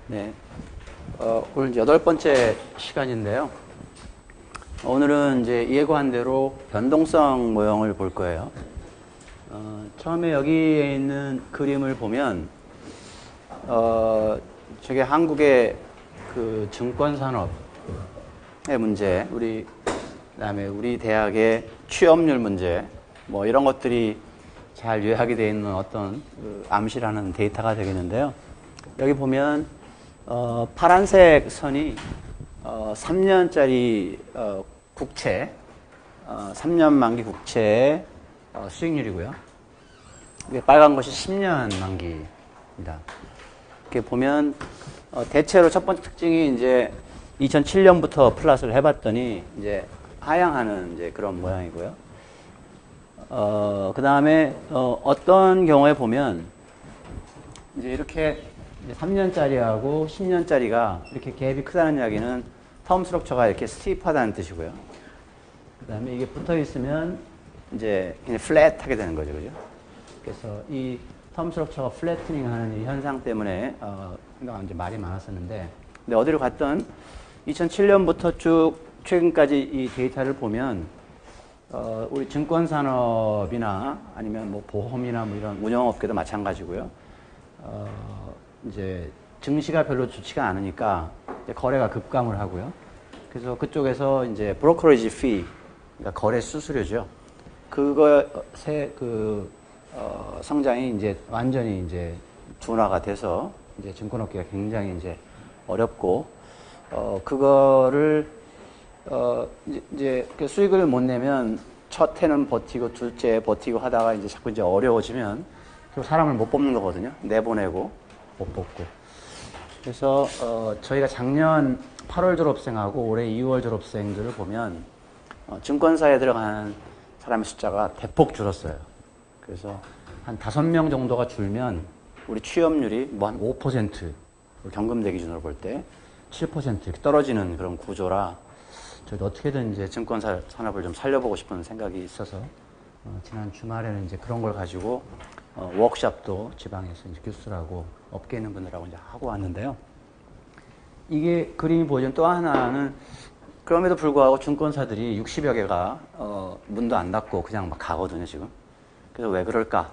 네, 오늘 8번째 시간인데요. 오늘은 이제 예고한 대로 변동성 모형을 볼 거예요. 처음에 여기에 있는 그림을 보면, 저게 한국의 그 증권산업의 문제, 그다음에 우리 대학의 취업률 문제, 뭐 이런 것들이 잘 요약이 되어 있는 어떤 암시라는 데이터가 되겠는데요. 여기 보면 파란색 선이 3년짜리 국채, 3년 만기 국채의 수익률이고요. 빨간 것이 10년 만기입니다. 이렇게 보면 대체로 첫 번째 특징이 이제 2007년부터 플러스를 해봤더니 이제 하향하는 이제 그런 모양이고요. 그 다음에 어떤 경우에 보면 이제 이렇게 3년짜리하고 10년짜리가 이렇게 갭이 크다는 이야기는 텀 스트럭처가 이렇게 스티프하다는 뜻이고요. 그 다음에 이게 붙어 있으면 이제 그냥 플랫하게 되는 거죠, 그죠? 그래서 이 텀 스트럭처가 플래트닝 하는 이 현상 때문에 상당히 이제 말이 많았었는데, 근데 어디로 갔든 2007년부터 쭉 최근까지 이 데이터를 보면 우리 증권 산업이나 아니면 뭐 보험이나 뭐 이런 운영업계도 마찬가지고요. 이제 증시가 별로 좋지가 않으니까 이제 거래가 급감을 하고요. 그래서 그쪽에서 이제 브로커리지 피, 그러니까 거래 수수료죠. 그것의 성장이 이제 완전히 이제 둔화가 돼서 이제 증권업계가 굉장히 이제 어렵고, 그거를 이제 그 수익을 못 내면 첫 해는 버티고 둘째 버티고 하다가 이제 자꾸 이제 어려워지면 또 사람을 못 뽑는 거거든요. 내보내고 못 뽑고. 그래서 저희가 작년 8월 졸업생하고 올해 2월 졸업생들을 보면 증권사에 들어간 사람의 숫자가 대폭 줄었어요. 그래서 한 5명 정도가 줄면 우리 취업률이 뭐 한 5%, 경금대 기준으로 볼 때 7% 이렇게 떨어지는 그런 구조라, 저희도 어떻게든 이제 증권 산업을 좀 살려보고 싶은 생각이 있어서 지난 주말에는 이제 그런 걸 가지고 워크숍도 지방에서 이제 교수들하고 업계에 있는 분들하고 이제 하고 왔는데요. 이게 그림이 보여준 또 하나는, 그럼에도 불구하고 증권사들이 60여 개가 문도 안 닫고 그냥 막 가거든요, 지금. 그래서 왜 그럴까?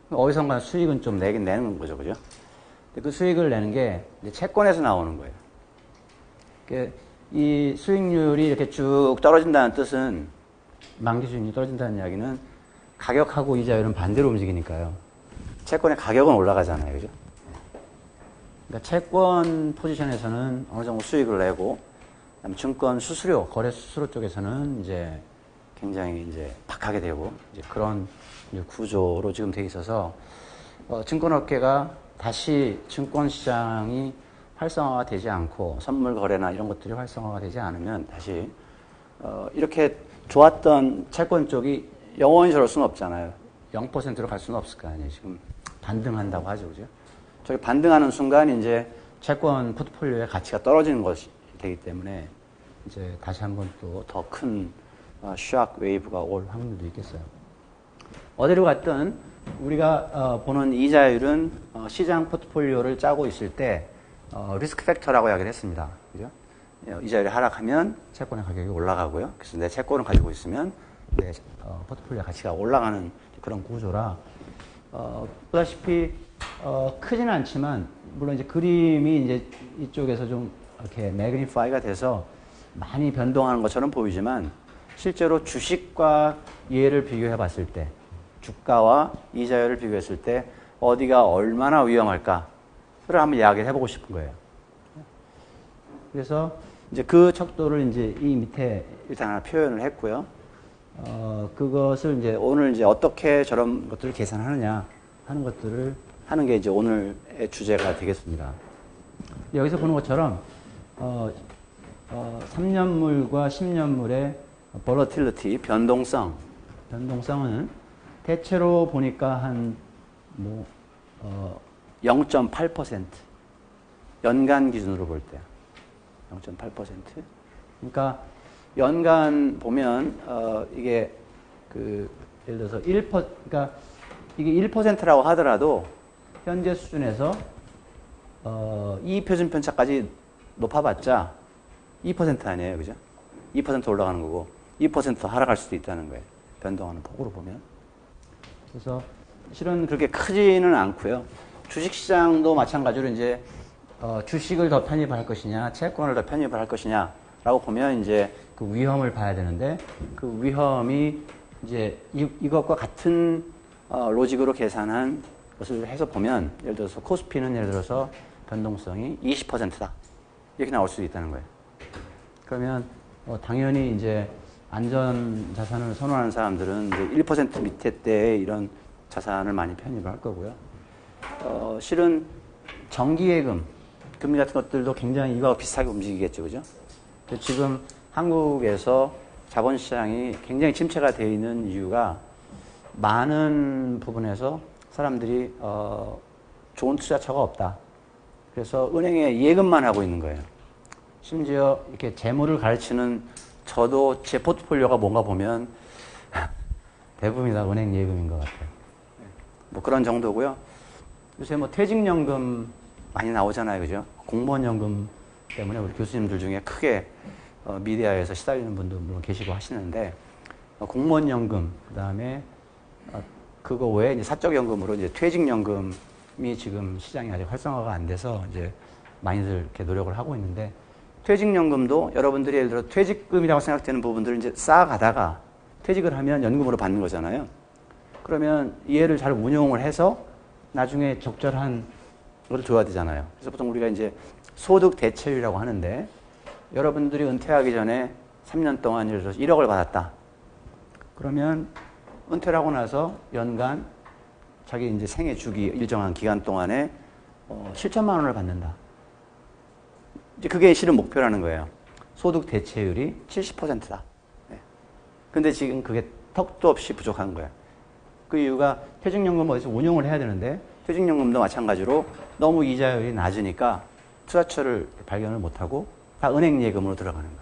어디선가 수익은 좀 내긴 내는 거죠, 그죠? 근데 그 수익을 내는 게 이제 채권에서 나오는 거예요. 이 수익률이 이렇게 쭉 떨어진다는 뜻은, 만기 수익률이 떨어진다는 이야기는 가격하고 이자율은 반대로 움직이니까요. 채권의 가격은 올라가잖아요, 그죠? 그러니까 채권 포지션에서는 어느 정도 수익을 내고, 그다음에 증권 수수료, 거래 수수료 쪽에서는 이제 굉장히 이제 박하게 되고, 이제 그런 이제 구조로 지금 돼 있어서 증권업계가 다시 증권 시장이 활성화가 되지 않고 선물 거래나 이런 것들이 활성화가 되지 않으면 다시 이렇게 좋았던 채권 쪽이 영원히 저럴 수는 없잖아요. 0%로 갈 수는 없을 거 아니에요. 지금 반등한다고 하죠, 그죠? 저기 반등하는 순간 이제 채권 포트폴리오의 가치가 떨어지는 것이 되기 때문에 이제 다시 한번 또 더 큰 샥 웨이브가 올 확률도 있겠어요. 어디로 갔든 우리가 보는 이자율은 시장 포트폴리오를 짜고 있을 때 리스크 팩터라고 이야기를 했습니다. 그죠? 이자율이 하락하면 채권의 가격이 올라가고요. 그래서 내 채권을 가지고 있으면 내 포트폴리오 가치가 올라가는 그런 구조라, 보다시피 크지는 않지만, 물론 이제 그림이 이제 이쪽에서 좀 이렇게 매그니파이가 돼서 많이 변동하는 것처럼 보이지만, 실제로 주식과 얘를 비교해 봤을 때, 주가와 이자율을 비교했을 때 어디가 얼마나 위험할까를 한번 이야기를 해보고 싶은 거예요. 그래서 이제 그 척도를 이제 이 밑에 일단 하나 표현을 했고요. 그것을 이제 오늘 이제 어떻게 저런 것들을 계산하느냐 하는 것들을 하는 게 이제 오늘의 주제가 되겠습니다. 여기서 보는 것처럼 3년물과 10년물의 volatility, 변동성은 대체로 보니까 한 0.8%, 연간 기준으로 볼 때 0.8%. 그러니까 연간 보면 이게 예를 들어서 1%, 그러니까 이게 1%라고 하더라도 현재 수준에서 이 표준 편차까지 높아봤자 2% 아니에요, 그죠? 2% 올라가는 거고 2% 하락할 수도 있다는 거예요. 변동하는 폭으로 보면. 그래서 실은 그렇게 크지는 않고요. 주식시장도 마찬가지로 이제 주식을 더 편입할 것이냐, 채권을 더 편입을 할 것이냐라고 보면 이제 그 위험을 봐야 되는데 그 위험이 이제 이것과 같은 로직으로 계산한 것을 해서 보면 예를 들어서 코스피는 예를 들어서 변동성이 20%다 이렇게 나올 수도 있다는 거예요. 그러면 당연히 이제 안전 자산을 선호하는 사람들은 이제 1% 밑에 때에 이런 자산을 많이 편입을 할 거고요. 실은 정기예금, 금리 같은 것들도 굉장히 이거와 비슷하게 움직이겠죠, 그죠? 지금 한국에서 자본시장이 굉장히 침체가 되어 있는 이유가 많은 부분에서 사람들이 좋은 투자처가 없다. 그래서 은행에 예금만 하고 있는 거예요. 심지어 이렇게 재물을 가르치는 저도 제 포트폴리오가 뭔가 보면 대부분이 다 은행 예금인 것 같아요. 뭐 그런 정도고요. 요새 뭐 퇴직연금 많이 나오잖아요, 그죠? 공무원연금 때문에 우리 교수님들 중에 크게 미디어에서 시달리는 분도 물론 계시고 하시는데 공무원연금 그다음에 그거 외에 이제 사적연금으로 이제 퇴직연금이 지금 시장이 아직 활성화가 안 돼서 이제 많이들 이렇게 노력을 하고 있는데 퇴직연금도 여러분들이 예를 들어 퇴직금이라고 생각되는 부분들을 이제 쌓아가다가 퇴직을 하면 연금으로 받는 거잖아요. 그러면 얘를 잘 운용을 해서 나중에 적절한 걸 줘야 되잖아요. 그래서 보통 우리가 이제 소득 대체율이라고 하는데 여러분들이 은퇴하기 전에 3년 동안 예를 들어서 1억을 받았다. 그러면 은퇴를 하고 나서 연간 자기 이제 생애 주기 일정한 기간 동안에 7천만 원을 받는다. 이제 그게 실은 목표라는 거예요. 소득 대체율이 70%다. 네. 근데 지금 그게 턱도 없이 부족한 거예요. 그 이유가 퇴직연금 어디서 운용을 해야 되는데 퇴직연금도 마찬가지로 너무 이자율이 낮으니까 투자처를 발견을 못하고 다 은행 예금으로 들어가는 거예요.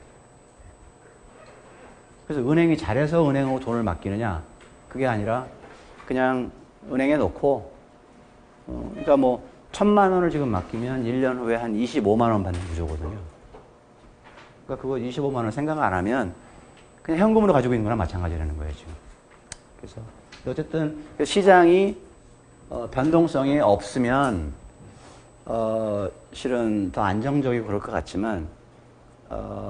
그래서 은행이 잘해서 은행으로 돈을 맡기느냐 그게 아니라 그냥 은행에 놓고 그러니까 뭐 1,000만 원을 지금 맡기면 1년 후에 한 25만 원 받는 구조거든요. 그러니까 그거 25만 원 생각 안 하면 그냥 현금으로 가지고 있는 거랑 마찬가지라는 거예요, 지금. 그래서 어쨌든 시장이 변동성이 없으면 실은 더 안정적이고 그럴 것 같지만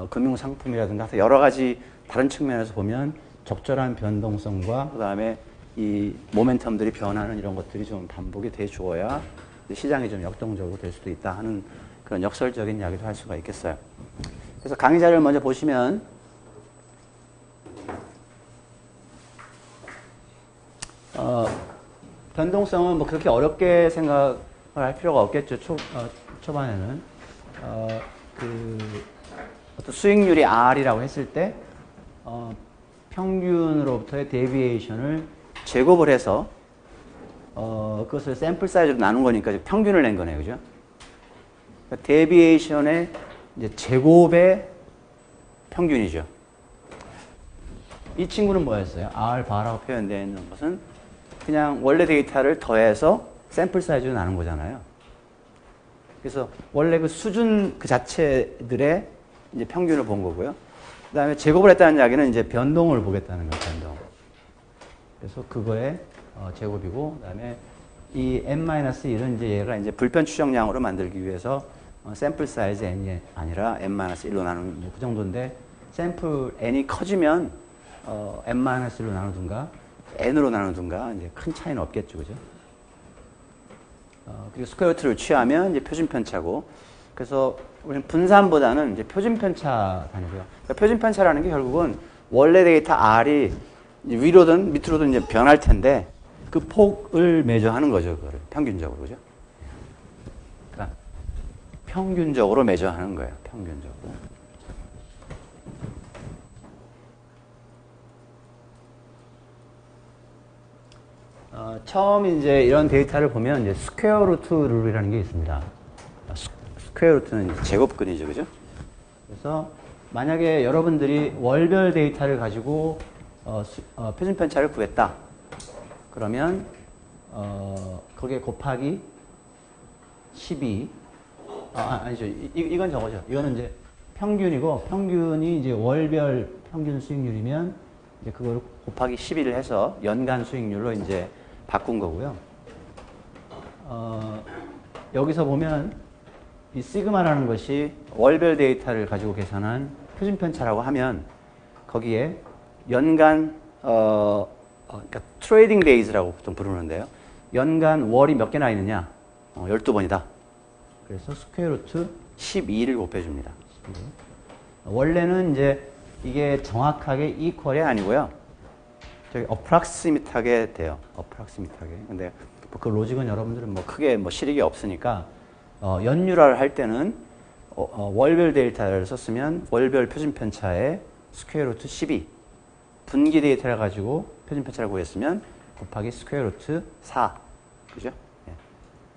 금융상품이라든가 여러 가지 다른 측면에서 보면 적절한 변동성과 그다음에 이 모멘텀들이 변하는 이런 것들이 좀 반복이 돼 주어야 시장이 좀 역동적으로 될 수도 있다 하는 그런 역설적인 이야기도 할 수가 있겠어요. 그래서 강의 자료를 먼저 보시면 변동성은 뭐 그렇게 어렵게 생각을 할 필요가 없겠죠. 초반에는 어떤 수익률이 R이라고 했을 때 평균으로부터의 데비에이션을 제곱을 해서 그것을 샘플 사이즈로 나눈 거니까 평균을 낸 거네요, 그죠? 그러니까 데비에이션의 이제 제곱의 평균이죠. 이 친구는 뭐였어요? R 바라고 표현되어 있는 것은 그냥 원래 데이터를 더해서 샘플 사이즈로 나눈 거잖아요. 그래서 원래 그 수준 그 자체들의 이제 평균을 본 거고요. 그 다음에 제곱을 했다는 이야기는 이제 변동을 보겠다는 거예요, 변동. 그래서 그거의 제곱이고, 그 다음에 이 n-1은 이제 얘가 이제 불편 추정량으로 만들기 위해서 샘플 사이즈 n이 아니라 n-1로 나누는 뭐 그 정도인데, 샘플 n이 커지면 n-1로 나누든가 n으로 나누든가 이제 큰 차이는 없겠죠, 그죠? 그리고 스퀘어 루트를 취하면 이제 표준 편차고, 그래서 우리는 분산보다는 이제 표준 편차 단위고요. 그러니까 표준 편차라는 게 결국은 원래 데이터 R이 위로든 밑으로든 이제 변할 텐데 그 폭을 매저하는 거죠, 그거를 평균적으로, 그죠? 그러니까 평균적으로 매저하는 거예요, 평균적으로. 처음 이제 이런 데이터를 보면 이제 스퀘어 루트 룰이라는 게 있습니다. 스퀘어 루트는 제곱근이죠, 그죠? 그래서 만약에 여러분들이 월별 데이터를 가지고 표준 편차를 구했다. 그러면 거기에 곱하기 12 아니죠. 이건 저거죠. 이거는 이제 평균이고, 평균이 이제 월별 평균 수익률이면, 이제 그걸 곱하기 11을 해서 연간 수익률로 이제 바꾼 거고요. 여기서 보면, 이 시그마라는 것이 월별 데이터를 가지고 계산한 표준 편차라고 하면, 거기에 연간, 그러니까 트레이딩 데이즈라고 보통 부르는데요. 연간 월이 몇 개나 있느냐? 12번이다. 그래서 스퀘어 루트 12를 곱해줍니다. 원래는 이제 이게 정확하게 이퀄이 아니고요. 저기 어프락시밋하게 돼요. 어프락시밋하게. 근데 그 로직은 여러분들은 뭐 크게 뭐 실익이 없으니까 연율화를 할 때는 월별 데이터를 썼으면 월별 표준 편차에 스퀘어 루트 12. 분기 데이터를 가지고 표준 편차를 구했으면 곱하기 스퀘어 루트 4. 그죠? 예.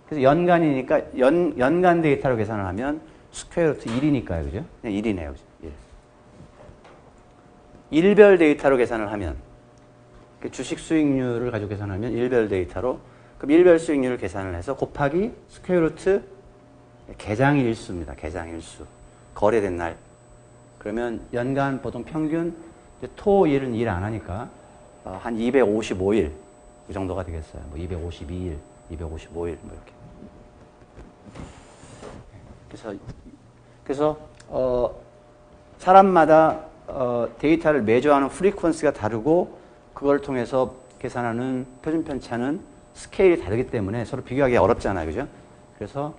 그래서 연간이니까 연간 데이터로 계산을 하면 스퀘어 루트 1이니까요. 그죠? 그냥 1이네요. 그죠? 1. 일별 데이터로 계산을 하면 주식 수익률을 가지고 계산하면 일별 데이터로 그럼 일별 수익률을 계산을 해서 곱하기 스퀘어 루트 개장일수입니다. 개장일수. 거래된 날. 그러면 연간 보통 평균 토일은 일 안 하니까 한 255일 이 정도가 되겠어요. 뭐 252일, 255일 뭐 이렇게. 그래서 사람마다 데이터를 매조하는 프리퀀시가 다르고 그걸 통해서 계산하는 표준 편차는 스케일이 다르기 때문에 서로 비교하기 어렵잖아요. 그죠? 그래서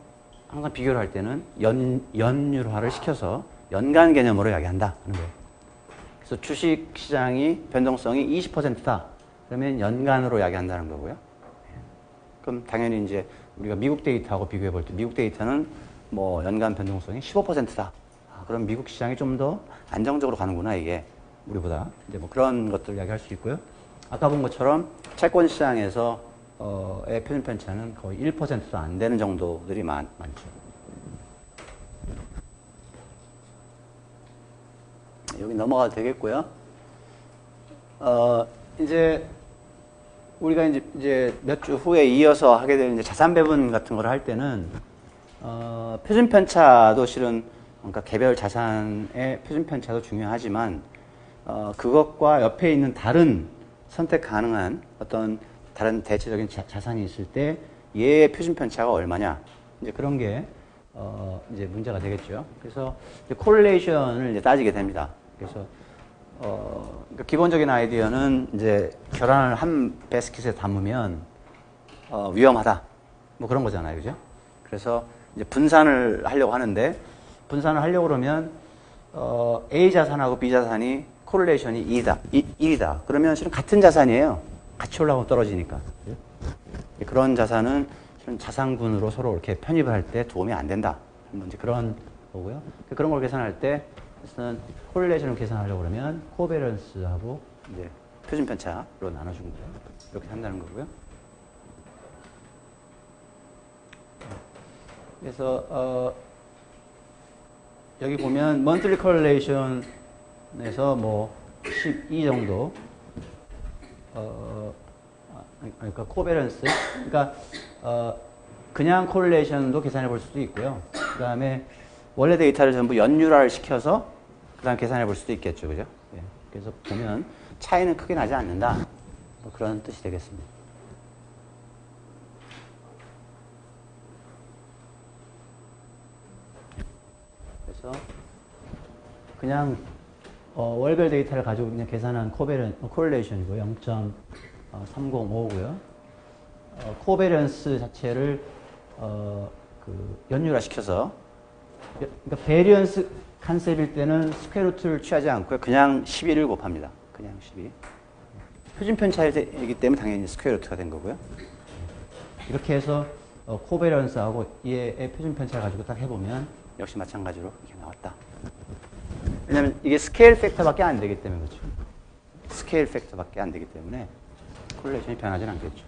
항상 비교를 할 때는 연율화를 시켜서 연간 개념으로 이야기한다 하는 거예요. 그래서 주식 시장이 변동성이 20%다. 그러면 연간으로 이야기한다는 거고요. 그럼 당연히 이제 우리가 미국 데이터하고 비교해 볼 때 미국 데이터는 뭐 연간 변동성이 15%다. 그럼 미국 시장이 좀 더 안정적으로 가는구나 이게 우리보다. 이제 뭐 그런 것들 이야기할 수 있고요. 아까 본 것처럼 채권 시장에서 의 표준 편차는 거의 1%도 안 되는 정도들이 많죠. 여기 넘어가도 되겠고요. 이제 우리가 이제 몇 주 후에 이어서 하게 될 이제 자산 배분 같은 걸 할 때는 표준 편차도 실은 그러니까 개별 자산의 표준 편차도 중요하지만 그것과 옆에 있는 다른 선택 가능한 어떤 다른 대체적인 자산이 있을 때 얘의 표준 편차가 얼마냐 이제 그런 게 이제 문제가 되겠죠. 그래서 이제 콜레이션을 이제 따지게 됩니다. 그래서 그러니까 기본적인 아이디어는 이제 계란을 한 바스켓에 담으면 위험하다 뭐 그런 거잖아요, 그죠? 그래서 이제 분산을 하려고 하는데 분산을 하려고 그러면 A 자산하고 B 자산이 콜레이션이 2이다. 그러면 실은 같은 자산이에요. 같이 올라가고 떨어지니까. 그런 자산은 실은 자산군으로 서로 이렇게 편입을 할 때 도움이 안 된다. 뭐 이제 그런 거고요. 그런 걸 계산할 때 그래서 콜레이션을 계산하려고 그러면 코베런스하고 이제 표준 편차로 나눠준 거예요. 이렇게 한다는 거고요. 그래서 여기 보면 monthly correlation에서 뭐 12 정도 그러니까 코베런스 그러니까 그냥 콜레이션도 계산해 볼 수도 있고요. 그 다음에 원래 데이터를 전부 연율화를 시켜서 그 다음 계산해 볼 수도 있겠죠. 그죠? 예. 그래서 보면 차이는 크게 나지 않는다. 뭐 그런 뜻이 되겠습니다. 그래서 그냥 월별 데이터를 가지고 그냥 계산한 코렐레이션이고 0.305고요. 코베런스 자체를 그 연율화 시켜서 그러니까 베리언스 컨셉일 때는 스퀘어 루트를 취하지 않고요. 그냥 11을 곱합니다. 그냥 12. 표준 편차이기 때문에 당연히 스퀘어 루트가 된 거고요. 이렇게 해서 코베런스하고 얘의 표준 편차를 가지고 딱 해보면 역시 마찬가지로 이렇게 나왔다. 왜냐면 이게 스케일 팩터밖에 안 되기 때문에 그렇죠. 스케일 팩터밖에 안 되기 때문에 콜레이션이 변하지는 않겠죠.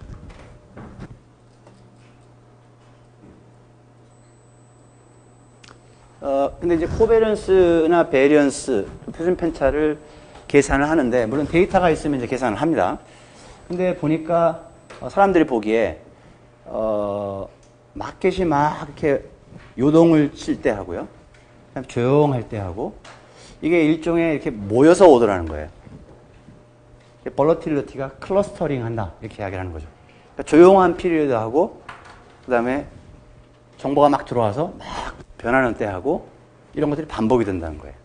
근데 이제 코베런스나 베리언스, 표준 편차를 계산을 하는데, 물론 데이터가 있으면 이제 계산을 합니다. 근데 보니까 사람들이 보기에, 마켓이 막 이렇게 요동을 칠 때 하고요. 그다음에 조용할 때 하고, 이게 일종의 이렇게 모여서 오더라는 거예요. 볼러틸리티가 클러스터링 한다. 이렇게 이야기를 하는 거죠. 그러니까 조용한 피리어드하고, 그 다음에 정보가 막 들어와서 막 변하는 때하고, 이런 것들이 반복이 된다는 거예요.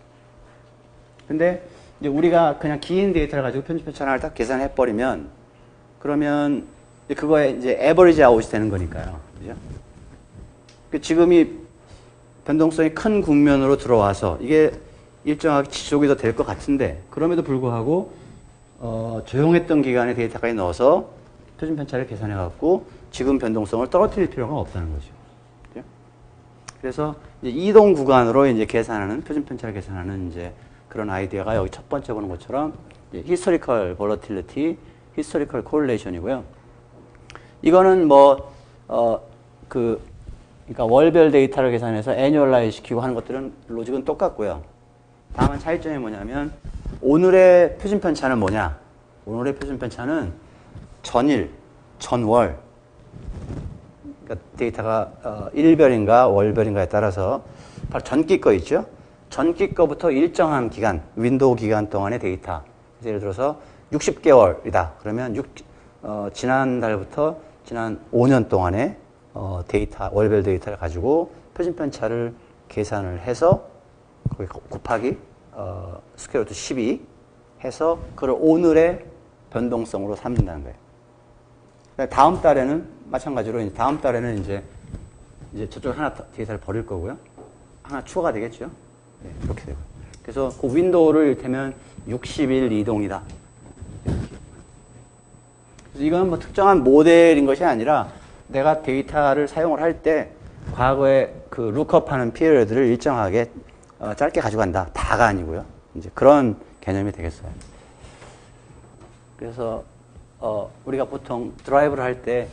근데 이제 우리가 그냥 긴 데이터를 가지고 편집 편찬을 딱 계산해버리면, 그러면 그거에 이제 에버리지 아웃이 되는 거니까요. 그죠? 지금이 변동성이 큰 국면으로 들어와서 이게 일정하게 지속이 더 될 것 같은데, 그럼에도 불구하고 조용했던 기간에 데이터까지 넣어서 표준 편차를 계산해 갖고 지금 변동성을 떨어뜨릴 필요가 없다는 거죠. 그죠? 그래서 이제 이동 구간으로 이제 계산하는 표준 편차를 계산하는 이제 그런 아이디어가 여기 첫 번째 보는 것처럼 히스토리컬 볼러틸리티, 히스토리컬 코릴레이션이고요. 이거는 그러니까 월별 데이터를 계산해서 애뉴얼라이즈 시키고 하는 것들은 로직은 똑같고요. 다만 차이점이 뭐냐면 오늘의 표준 편차는 뭐냐? 오늘의 표준 편차는 전일, 전월. 그러니까 데이터가 일별인가 월별인가에 따라서 바로 전기 거 있죠? 전기 거부터 일정한 기간, 윈도우 기간 동안의 데이터. 그래서 예를 들어서 60개월이다. 그러면 지난달부터 지난 5년 동안의 데이터, 월별 데이터를 가지고 표준 편차를 계산을 해서 거기 곱하기 스퀘어 루트 12 해서 그걸 오늘의 변동성으로 삼는다는 거예요. 그러니까 다음 달에는 마찬가지로 다음 달에는 이제 저쪽 하나 데이터를 버릴 거고요. 하나 추가가 되겠죠. 네, 이렇게 되고. 그래서 그 윈도우를 이를테면 60일 이동이다. 그래서 이건 뭐 특정한 모델인 것이 아니라 내가 데이터를 사용을 할 때 과거에 그 룩업하는 피리어드를 일정하게 짧게 가져간다. 다가 아니고요. 이제 그런 개념이 되겠어요. 그래서 우리가 보통 드라이브를 할 때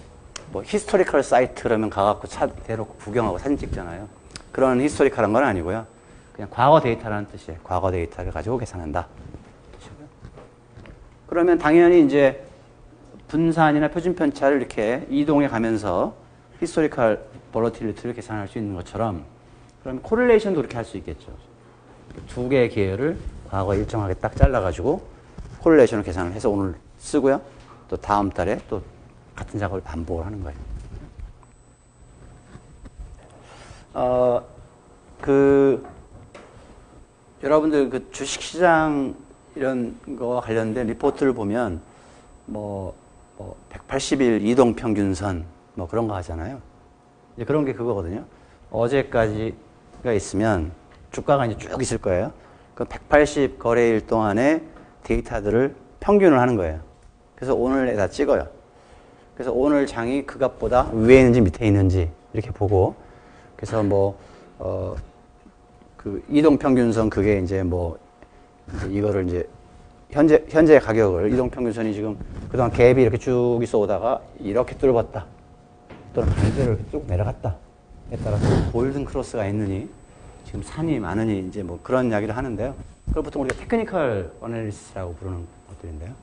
뭐 히스토리컬 사이트 그러면 가갖고 차 대놓고 구경하고 사진 찍잖아요. 그런 히스토리컬한 건 아니고요. 그냥 과거 데이터라는 뜻이에요. 과거 데이터를 가지고 계산한다. 그러면 당연히 이제 분산이나 표준 편차를 이렇게 이동해 가면서 히스토리컬 볼러틸리티를 계산할 수 있는 것처럼, 그러면 코릴레이션도 그렇게 할 수 있겠죠. 두 개의 계열을 과거에 일정하게 딱 잘라가지고 코릴레이션을 계산을 해서 오늘 쓰고요. 또 다음 달에 또 같은 작업을 반복을 하는 거예요. 여러분들 그 주식시장 이런 거와 관련된 리포트를 보면 180일 이동평균선 뭐 그런 거 하잖아요. 이제 그런 게 그거거든요. 어제까지가 있으면 주가가 이제 쭉 있을 거예요. 그 180 거래일 동안의 데이터들을 평균을 하는 거예요. 그래서 오늘에다 찍어요. 그래서 오늘 장이 그 값보다 위에 있는지 밑에 있는지 이렇게 보고, 그래서 그 이동평균선 그게 이제 이거를 이제 현재 가격을 이동평균선이 지금 그동안 갭이 이렇게 쭉 있어 오다가 이렇게 뚫었다. 또는 반대로 이렇게 쭉 내려갔다. 에 따라서 골든 크로스가 있느니 지금 산이 많으니 이제 그런 이야기를 하는데요. 그걸 보통 우리가 테크니컬 어널리시스라고 부르는 것들인데요.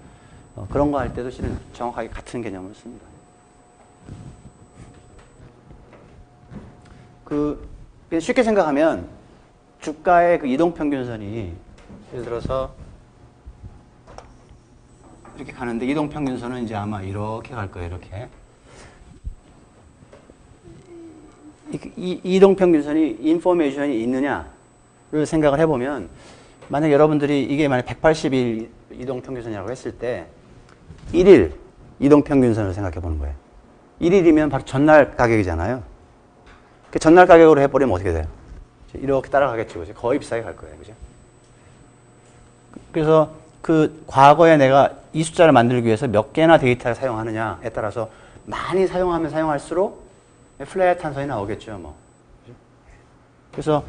그런 거 할 때도 실은 정확하게 같은 개념을 씁니다. 그냥 쉽게 생각하면 주가의 그 이동평균선이 예를 들어서 이렇게 가는데 이동평균선은 이제 아마 이렇게 갈 거예요. 이렇게. 이 이동평균선이 인포메이션이 있느냐를 생각을 해보면, 만약 여러분들이 이게 만약 180일 이동평균선이라고 했을 때 1일 이동평균선을 생각해 보는 거예요. 1일이면 바로 전날 가격이잖아요. 그 전날 가격으로 해버리면 어떻게 돼요? 이렇게 따라가겠죠. 그죠? 거의 비싸게 갈 거예요. 그죠? 그래서 그 과거에 내가 이 숫자를 만들기 위해서 몇 개나 데이터를 사용하느냐에 따라서 많이 사용하면 사용할수록 플랫한 선이 나오겠죠. 그래서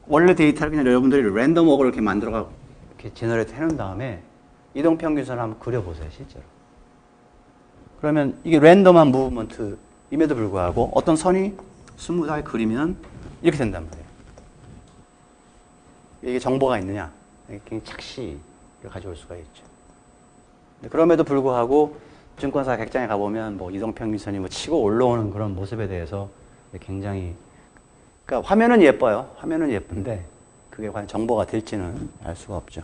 원래 데이터를 그냥 여러분들이 랜덤 워크를 이렇게 만들어가 이렇게 제너레이트 해놓은 다음에 이동평균선을 한번 그려보세요. 실제로. 그러면 이게 랜덤한 무브먼트임에도 불구하고 어떤 선이 스무드하게 그리면 이렇게 된단 말이에요. 이게 정보가 있느냐? 굉장히 착시를 가져올 수가 있죠. 그럼에도 불구하고 증권사 객장에 가보면 이동평균선이 치고 올라오는 그런 모습에 대해서 굉장히 그러니까 화면은 예뻐요. 화면은 예쁜데 그게 과연 정보가 될지는 알 수가 없죠.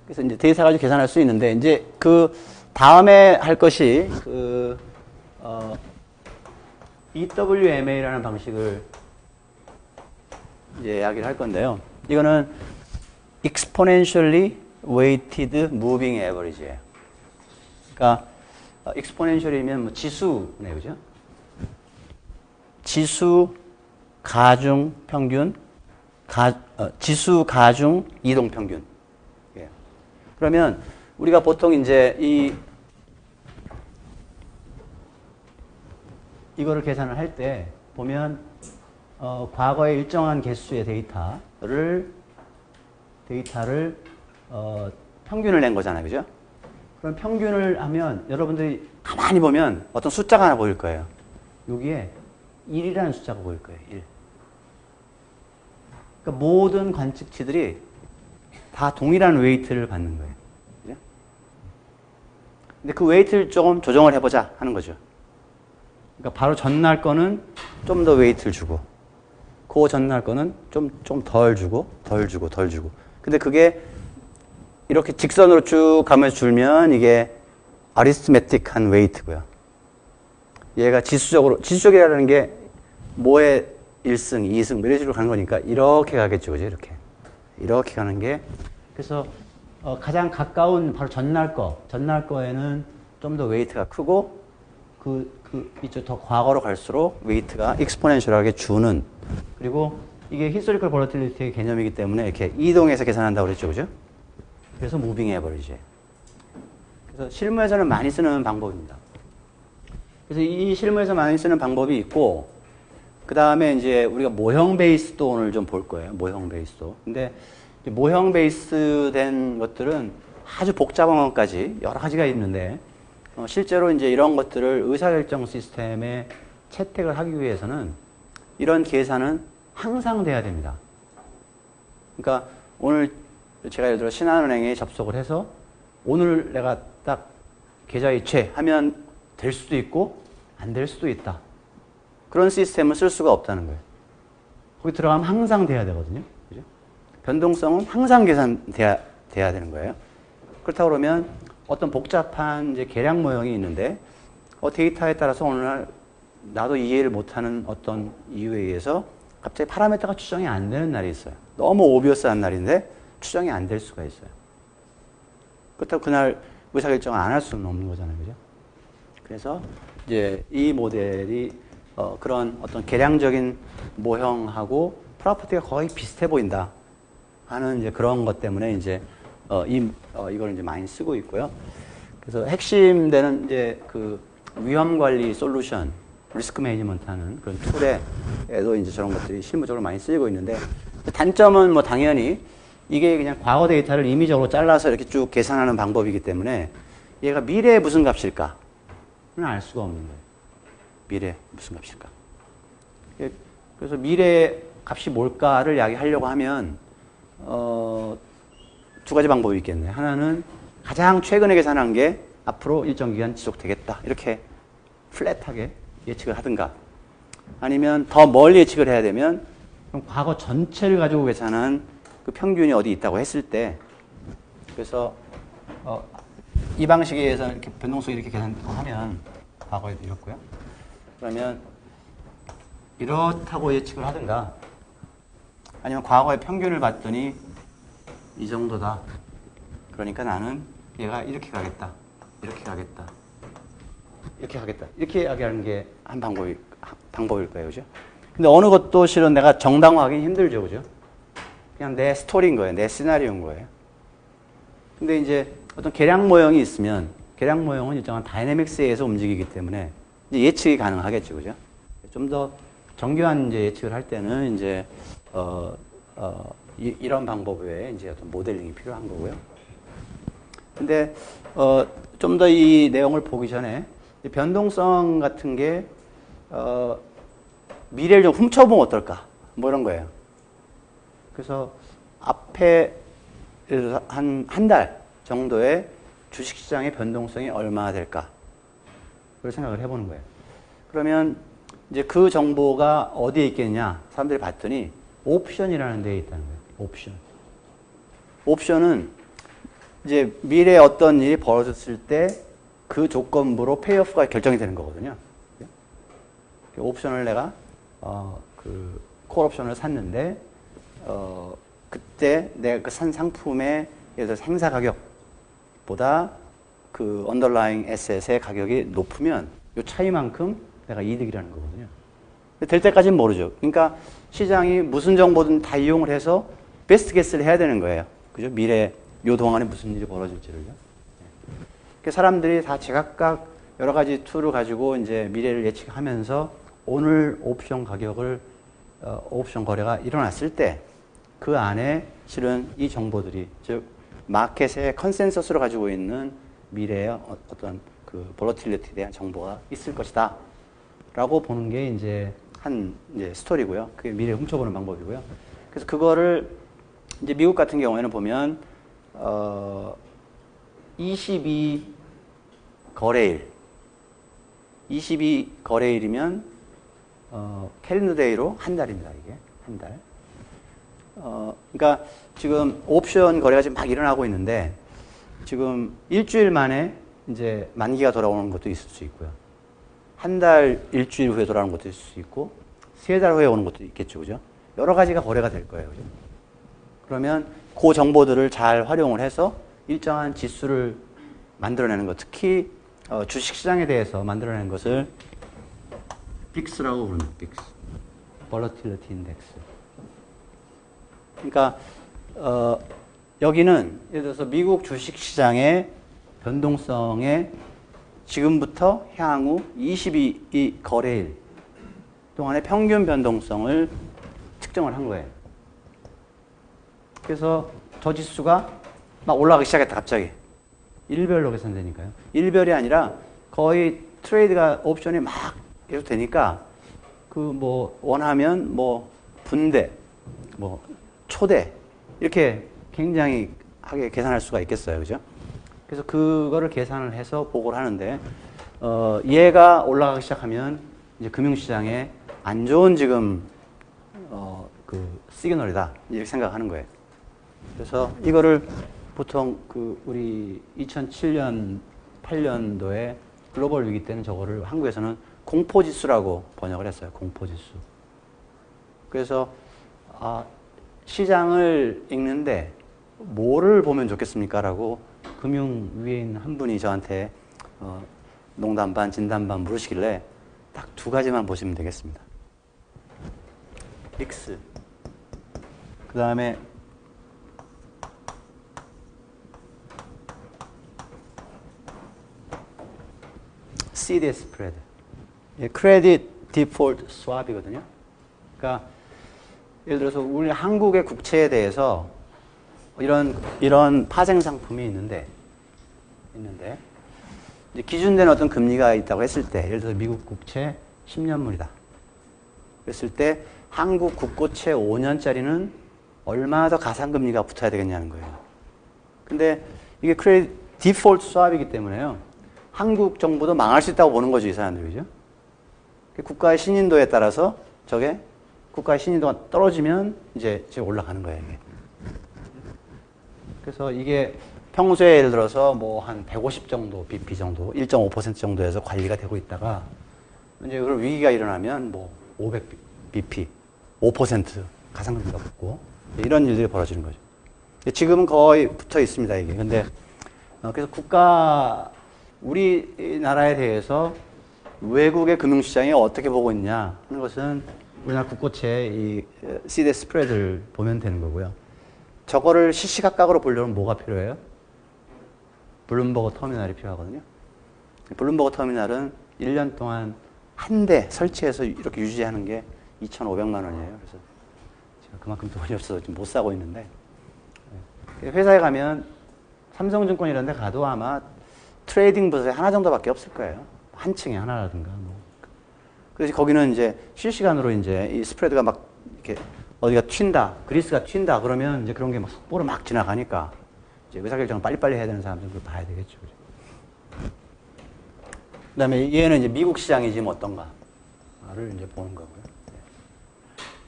그래서 이제 데이터 가지고 계산할 수 있는데 이제 그 다음에 할 것이 EWMA라는 방식을 이제 이야기를 할 건데요. 이거는 Exponentially Weighted Moving Average예요. 그러니까 exponential이면 뭐 지수네, 그죠? 지수 가중 평균, 지수 가중 이동 평균. 예. 그러면 우리가 보통 이제 이거를 계산을 할 때 보면 과거의 일정한 개수의 데이터를 평균을 낸 거잖아요, 그죠? 그럼 평균을 하면 여러분들이 가만히 보면 어떤 숫자가 하나 보일 거예요. 여기에 1이라는 숫자가 보일 거예요. 1. 그러니까 모든 관측치들이 다 동일한 웨이트를 받는 거예요. 그죠? 근데 그 웨이트를 조금 조정을 해보자 하는 거죠. 그러니까 바로 전날 거는 좀 더 웨이트를 주고, 그 전날 거는 좀 덜 주고, 덜 주고, 덜 주고. 근데 그게 이렇게 직선으로 쭉 가면서 줄면 이게 아리스메틱한 웨이트고요. 얘가 지수적이라는 게 뭐의 1승, 2승, 이런 식으로 가는 거니까 이렇게 가겠죠. 그죠? 이렇게 가는 게. 그래서 가장 가까운 바로 전날 거에는 좀 더 웨이트가 크고 이쪽 더 과거로 갈수록 웨이트가 익스포넨셜하게 주는, 그리고 이게 히스토리컬 볼러틸리티의 개념이기 때문에 이렇게 이동해서 계산한다고 그랬죠. 그죠? 그래서 무빙 에버리지. 그래서 실무에서는 많이 쓰는 방법입니다. 그래서 이 실무에서 많이 쓰는 방법이 있고, 그 다음에 이제 우리가 모형 베이스도 오늘 좀 볼 거예요. 모형 베이스도. 근데 모형 베이스 된 것들은 아주 복잡한 것까지 여러 가지가 있는데, 실제로 이제 이런 것들을 의사결정 시스템에 채택을 하기 위해서는 이런 계산은 항상 돼야 됩니다. 그러니까 오늘 제가 예를 들어 신한은행에 접속을 해서 오늘 내가 딱 계좌 이체하면 될 수도 있고 안 될 수도 있다. 그런 시스템을 쓸 수가 없다는 거예요. 거기 들어가면 항상 돼야 되거든요. 그죠? 변동성은 항상 계산돼야 되는 거예요. 그렇다고 그러면 어떤 복잡한 이제 계량 모형이 있는데 데이터에 따라서 어느 날 나도 이해를 못하는 어떤 이유에 의해서 갑자기 파라미터가 추정이 안 되는 날이 있어요. 너무 오비어스한 날인데 추정이 안 될 수가 있어요. 그렇다고 그날 의사결정을 안 할 수는 없는 거잖아요. 그죠? 그래서 이제 이 모델이 그런 어떤 계량적인 모형하고 프로퍼티가 거의 비슷해 보인다 하는 이제 그런 것 때문에 이제 이걸 이제 많이 쓰고 있고요. 그래서 핵심되는 이제 그 위험 관리 솔루션, 리스크 매니지먼트 하는 그런 툴에도 이제 저런 것들이 실무적으로 많이 쓰이고 있는데, 단점은 뭐 당연히 이게 그냥 과거 데이터를 임의적으로 잘라서 이렇게 쭉 계산하는 방법이기 때문에 얘가 미래에 무슨 값일까는 알 수가 없는 거예요. 미래에 무슨 값일까. 그래서 미래의 값이 뭘까를 이야기하려고 하면 두 가지 방법이 있겠네요. 하나는 가장 최근에 계산한 게 앞으로 일정 기간 지속되겠다. 이렇게 플랫하게 예측을 하든가, 아니면 더 멀리 예측을 해야 되면 그럼 과거 전체를 가지고 계산한 그 평균이 어디 있다고 했을 때, 그래서 이 방식에 의해서 이렇게 변동성 이렇게 계산하면 과거에도 이렇고요. 그러면 이렇다고 예측을 하든가, 아니면 과거의 평균을 봤더니 이 정도다. 그러니까 나는 얘가 이렇게 가겠다. 이렇게 가겠다. 이렇게 가겠다. 이렇게 이야기하는 게 한 방법일 거예요. 그죠? 근데 어느 것도 실은 내가 정당화하기 힘들죠. 그죠? 그냥 내 스토리인 거예요. 내 시나리오인 거예요. 근데 이제 어떤 계량 모형이 있으면, 계량 모형은 일정한 다이내믹스에 의해서 움직이기 때문에 이제 예측이 가능하겠죠. 그죠? 좀 더 정교한 이제 예측을 할 때는 이제, 이런 방법 외에 이제 어떤 모델링이 필요한 거고요. 근데, 좀 더 이 내용을 보기 전에 변동성 같은 게, 미래를 좀 훔쳐보면 어떨까? 뭐 이런 거예요. 그래서 앞에 한 달, 정도의 주식시장의 변동성이 얼마나 될까? 그걸 생각을 해보는 거예요. 그러면 이제 그 정보가 어디에 있겠냐? 사람들이 봤더니 옵션이라는 데에 있다는 거예요. 옵션. 옵션은 이제 미래에 어떤 일이 벌어졌을 때 그 조건부로 페이오프가 결정이 되는 거거든요. 옵션을 내가 콜 옵션을 샀는데 그때 내가 그 산 상품의 예를 들어서 행사 가격보다 그 언더라잉 에셋의 가격이 높으면 이 차이만큼 내가 이득이라는 거거든요. 될 때까지는 모르죠. 그러니까 시장이 무슨 정보든 다 이용을 해서 베스트 게스를 해야 되는 거예요. 그죠? 미래 요 동안에 무슨 일이 벌어질지를요. 사람들이 다 제각각 여러 가지 툴을 가지고 이제 미래를 예측하면서 오늘 옵션 가격을 옵션 거래가 일어났을 때 그 안에 실은 이 정보들이 즉 마켓의 컨센서스를 가지고 있는 미래의 어떤 그 볼러틸리티에 대한 정보가 있을 것이다 라고 보는 게 이제 이제 스토리고요. 그게 미래를 훔쳐보는 방법이고요. 그래서 그거를 이제 미국 같은 경우에는 보면 22거래일 22거래일이면 캘린더 데이로 한 달입니다. 이게 한 달. 그러니까 지금 옵션 거래가 지금 막 일어나고 있는데 지금 일주일 만에 이제 만기가 돌아오는 것도 있을 수 있고요. 한 달 일주일 후에 돌아오는 것도 있을 수 있고 3달 후에 오는 것도 있겠죠. 그죠? 여러 가지가 거래가 될 거예요. 그죠? 그러면 그 정보들을 잘 활용을 해서 일정한 지수를 만들어내는 것, 특히 주식시장에 대해서 만들어내는 것을 빅스라고 부릅니다. 빅스. Volatility Index. 그러니까 여기는 예를 들어서 미국 주식시장의 변동성에 지금부터 향후 22거래일 동안의 평균 변동성을 측정을 한 거예요. 그래서 저 지수가 막 올라가기 시작했다, 갑자기. 일별로 계산되니까요. 일별이 아니라 거의 트레이드가 옵션이 막 계속 되니까 그 뭐 원하면 뭐 분대, 뭐 초대 이렇게 굉장히 하게 계산할 수가 있겠어요. 그죠? 그래서 그거를 계산을 해서 보고를 하는데 얘가 올라가기 시작하면 이제 금융시장에 안 좋은 지금 그 시그널이다 이렇게 생각하는 거예요. 그래서 이거를 보통 그 우리 2007년 8년도에 글로벌 위기 때는 저거를 한국에서는 공포지수라고 번역을 했어요. 공포지수. 그래서 시장을 읽는데 뭐를 보면 좋겠습니까? 라고 금융 위에 있는 한 분이 저한테 농담 반 진담 반 물으시길래 딱 2가지만 보시면 되겠습니다. 빅스. 그 다음에 CDS 스프레드. 크레딧 디폴트 스왑이거든요. 그러니까 예를 들어서 우리 한국의 국채에 대해서 이런 파생 상품이 있는데 이제 기준된 어떤 금리가 있다고 했을 때 예를 들어서 미국 국채 10년물이다. 그랬을 때 한국 국고채 5년짜리는 얼마나 더 가상금리가 붙어야 되겠냐는 거예요. 근데 이게 크레딧 디폴트 스왑이기 때문에요. 한국 정부도 망할 수 있다고 보는 거죠, 이 사람들이죠. 국가의 신인도에 따라서 저게 국가의 신인도가 떨어지면 이제 올라가는 거예요, 이게. 그래서 이게 평소에 예를 들어서 뭐 한 150 정도, BP 정도, 1.5% 정도에서 관리가 되고 있다가 이제 그런 위기가 일어나면 뭐 500 BP, 5% 가상금리가 붙고 이런 일들이 벌어지는 거죠. 지금은 거의 붙어 있습니다, 이게. 근데 그래서 우리나라에 대해서 외국의 금융시장이 어떻게 보고 있냐 하는 것은 우리나라 국고채 이 CDS 스프레드를 보면 되는 거고요. 저거를 시시각각으로 보려면 뭐가 필요해요? 블룸버그 터미널이 필요하거든요. 블룸버그 터미널은 1년 동안 한 대 설치해서 이렇게 유지하는 게 2,500만 원이에요. 그래서 제가 그만큼 돈이 없어서 지금 못 사고 있는데 회사에 가면 삼성증권 이런 데 가도 아마 트레이딩 부서에 하나 정도밖에 없을 거예요. 한 층에 하나라든가 뭐. 그래서 거기는 이제 실시간으로 이제 이 스프레드가 막 이렇게 어디가 튄다, 그리스가 튄다 그러면 이제 그런 게 막 속보로 막 지나가니까 이제 의사결정을 빨리빨리 해야 되는 사람들은 그걸 봐야 되겠죠. 그죠? 그 다음에 얘는 이제 미국 시장이 지금 어떤가를 이제 보는 거고요.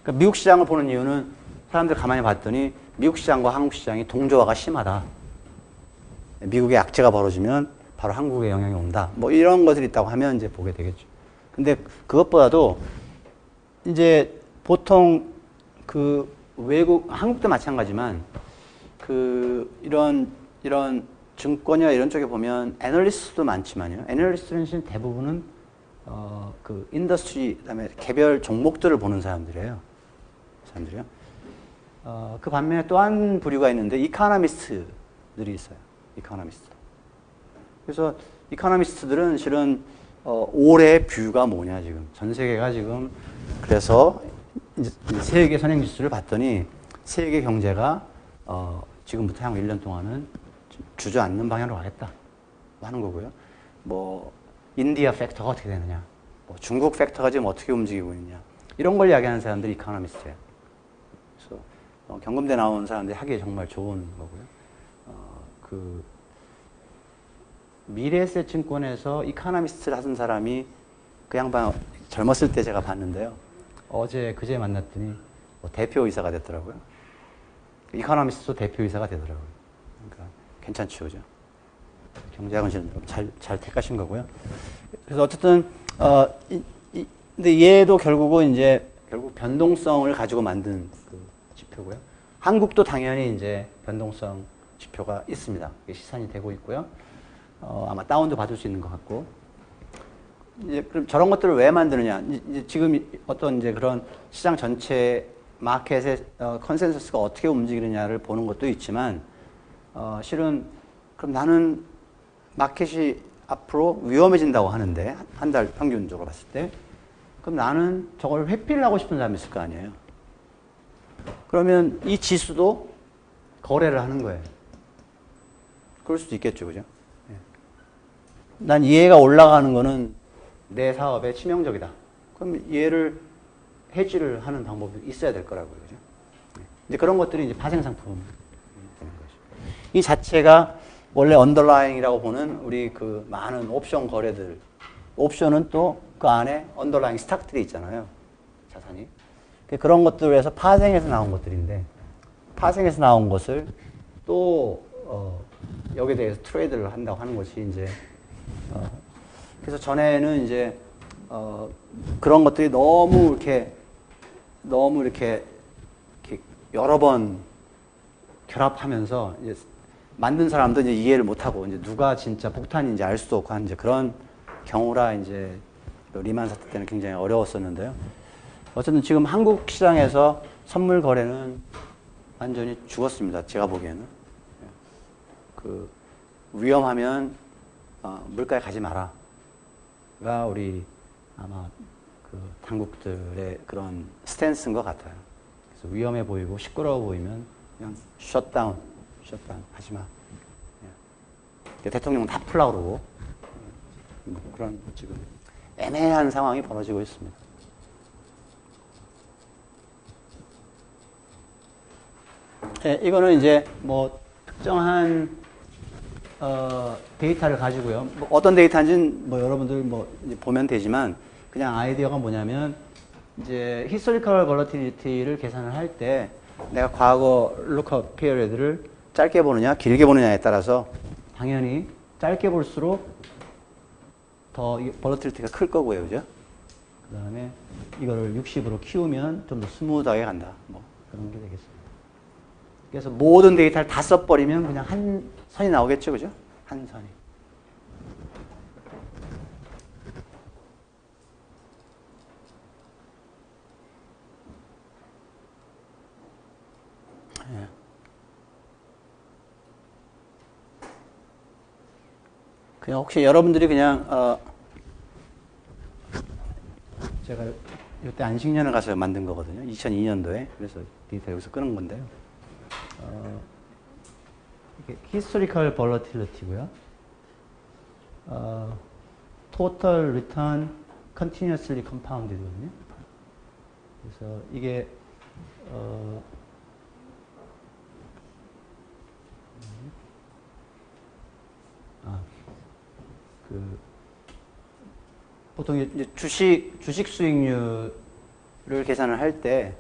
그러니까 미국 시장을 보는 이유는 사람들 가만히 봤더니 미국 시장과 한국 시장이 동조화가 심하다. 미국의 악재가 벌어지면 바로 한국에 영향이 온다. 뭐 이런 것들이 있다고 하면 이제 보게 되겠죠. 근데 그것보다도 이제 보통 그 외국, 한국도 마찬가지지만 그 이런 증권이나 이런 쪽에 보면 애널리스트도 많지만요. 애널리스트는 대부분은 그 인더스트리, 그다음에 개별 종목들을 보는 사람들이에요. 그 반면에 또 한 부류가 있는데 이코노미스트들이 있어요. 이코노미스트. 그래서 이코노미스트들은 실은 올해의 뷰가 뭐냐 지금 전 세계가 지금 그래서 이제 세계 선행 지수를 봤더니 세계 경제가 지금부터 향후 1년 동안은 주저앉는 방향으로 가겠다 하는 거고요. 뭐 인디아 팩터가 어떻게 되느냐, 뭐 중국 팩터가 지금 어떻게 움직이고 있느냐 이런 걸 이야기하는 사람들이 이코노미스트예요. 그래서 경금대 나온 사람들이 하기에 정말 좋은 거고요. 그 미래에셋 증권에서 이코노미스트를 하던 사람이 그 양반 젊었을 때 제가 봤는데요. 그제 만났더니 대표이사가 됐더라고요. 이코노미스트도 대표이사가 되더라고요. 그러니까 괜찮죠, 그죠? 경제학은 잘 택하신 거고요. 그래서 어쨌든 근데 얘도 결국 변동성을 가지고 만든 그 지표고요. 한국도 당연히 이제 변동성 지표가 있습니다. 시산이 되고 있고요. 아마 다운도 받을 수 있는 것 같고. 이제 그럼 저런 것들을 왜 만드느냐? 이제 지금 어떤 이제 그런 시장 전체 마켓의 컨센서스가 어떻게 움직이느냐를 보는 것도 있지만, 실은 그럼 나는 마켓이 앞으로 위험해진다고 하는데 한 달 평균적으로 봤을 때, 그럼 나는 저걸 회피를 하고 싶은 사람이 있을 거 아니에요. 그러면 이 지수도 거래를 하는 거예요. 그럴 수도 있겠죠, 그죠? 난 얘가 올라가는 거는 내 사업에 치명적이다. 그럼 얘를 해지를 하는 방법이 있어야 될 거라고요, 그죠? 이제 그런 것들이 이제 파생 상품이 되는 거죠. 이 자체가 원래 언더라잉이라고 보는 우리 그 많은 옵션 거래들, 옵션은 또 그 안에 언더라잉 스탁들이 있잖아요, 자산이. 그런 것들에서 파생해서 나온 것들인데, 파생해서 나온 것을 또 여기에 대해서 트레이드를 한다고 하는 것이 이제 그래서 전에는 이제 그런 것들이 너무 이렇게 여러 번 결합하면서 이제 만든 사람도 이제 이해를 못하고 이제 누가 진짜 폭탄인지 알 수도 없고 한 이제 그런 경우라 이제 리만 사태 때는 굉장히 어려웠었는데요. 어쨌든 지금 한국 시장에서 선물 거래는 완전히 죽었습니다. 제가 보기에는. 그 위험하면 물가에 가지 마라가 우리 아마 그 당국들의 그런 스탠스인 것 같아요. 그래서 위험해 보이고 시끄러워 보이면 그냥 셧다운 하지 마. 대통령은 다 풀라고 그러고 뭐 그런 지금 애매한 상황이 벌어지고 있습니다. 네, 이거는 이제 뭐 특정한 데이터를 가지고요. 뭐 어떤 데이터인지는 뭐 여러분들 뭐 이제 보면 되지만 그냥 아이디어가 뭐냐면 이제 historical volatility를 계산을 할 때 내가 과거 lookup period를 짧게 보느냐 길게 보느냐에 따라서 당연히 짧게 볼수록 더 volatility가 클 거고요, 그죠? 그 다음에 이거를 60으로 키우면 좀 더 스무드하게 간다. 뭐 그런 게 되겠습니다. 그래서 모든 데이터를 다 써버리면 그냥 한 선이 나오겠죠, 그죠? 한 선이. 예. 그냥 혹시 여러분들이 그냥 제가 이때 안식년을 가서 만든 거거든요. 2002년도에. 그래서 데이터 여기서 끄는 건데요. 이게 historical volatility고요. total return continuously compounded거든요. 그래서 이게 그 보통 이제 주식 수익률을 계산을 할 때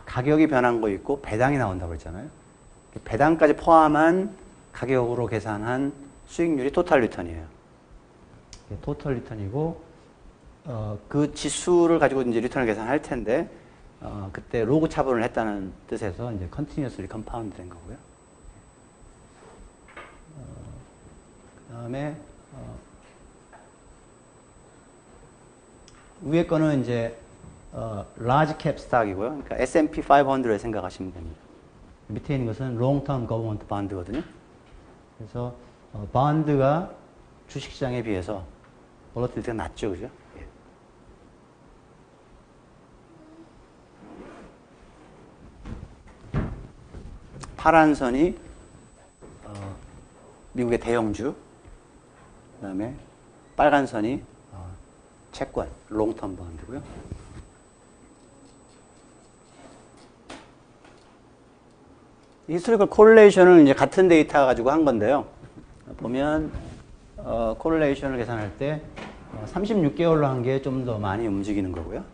가격이 변한 거 있고 배당이 나온다고 했잖아요. 배당까지 포함한 가격으로 계산한 수익률이 토탈 리턴이에요. 토탈 리턴이고 그 지수를 가지고 이제 리턴을 계산할 텐데 그때 로그 차분을 했다는 뜻에서 이제 continuously compound 된 거고요. 그다음에 위에 거는 이제 large cap stock이고요. 그러니까 S&P 500을 생각하시면 됩니다. 밑에 있는 것은 long term government bond거든요. 그래서 bon드가 주식시장에 비해서 볼러틸리티가 낮죠, 그죠? 예. 파란 선이 미국의 대형주, 그다음에 빨간 선이 채권, 롱텀 번드고요. 히스토리컬 콜레이션을 이제 같은 데이터 가지고 한 건데요. 보면 콜레이션을 계산할 때 36개월로 한 게 좀 더 많이 움직이는 거고요.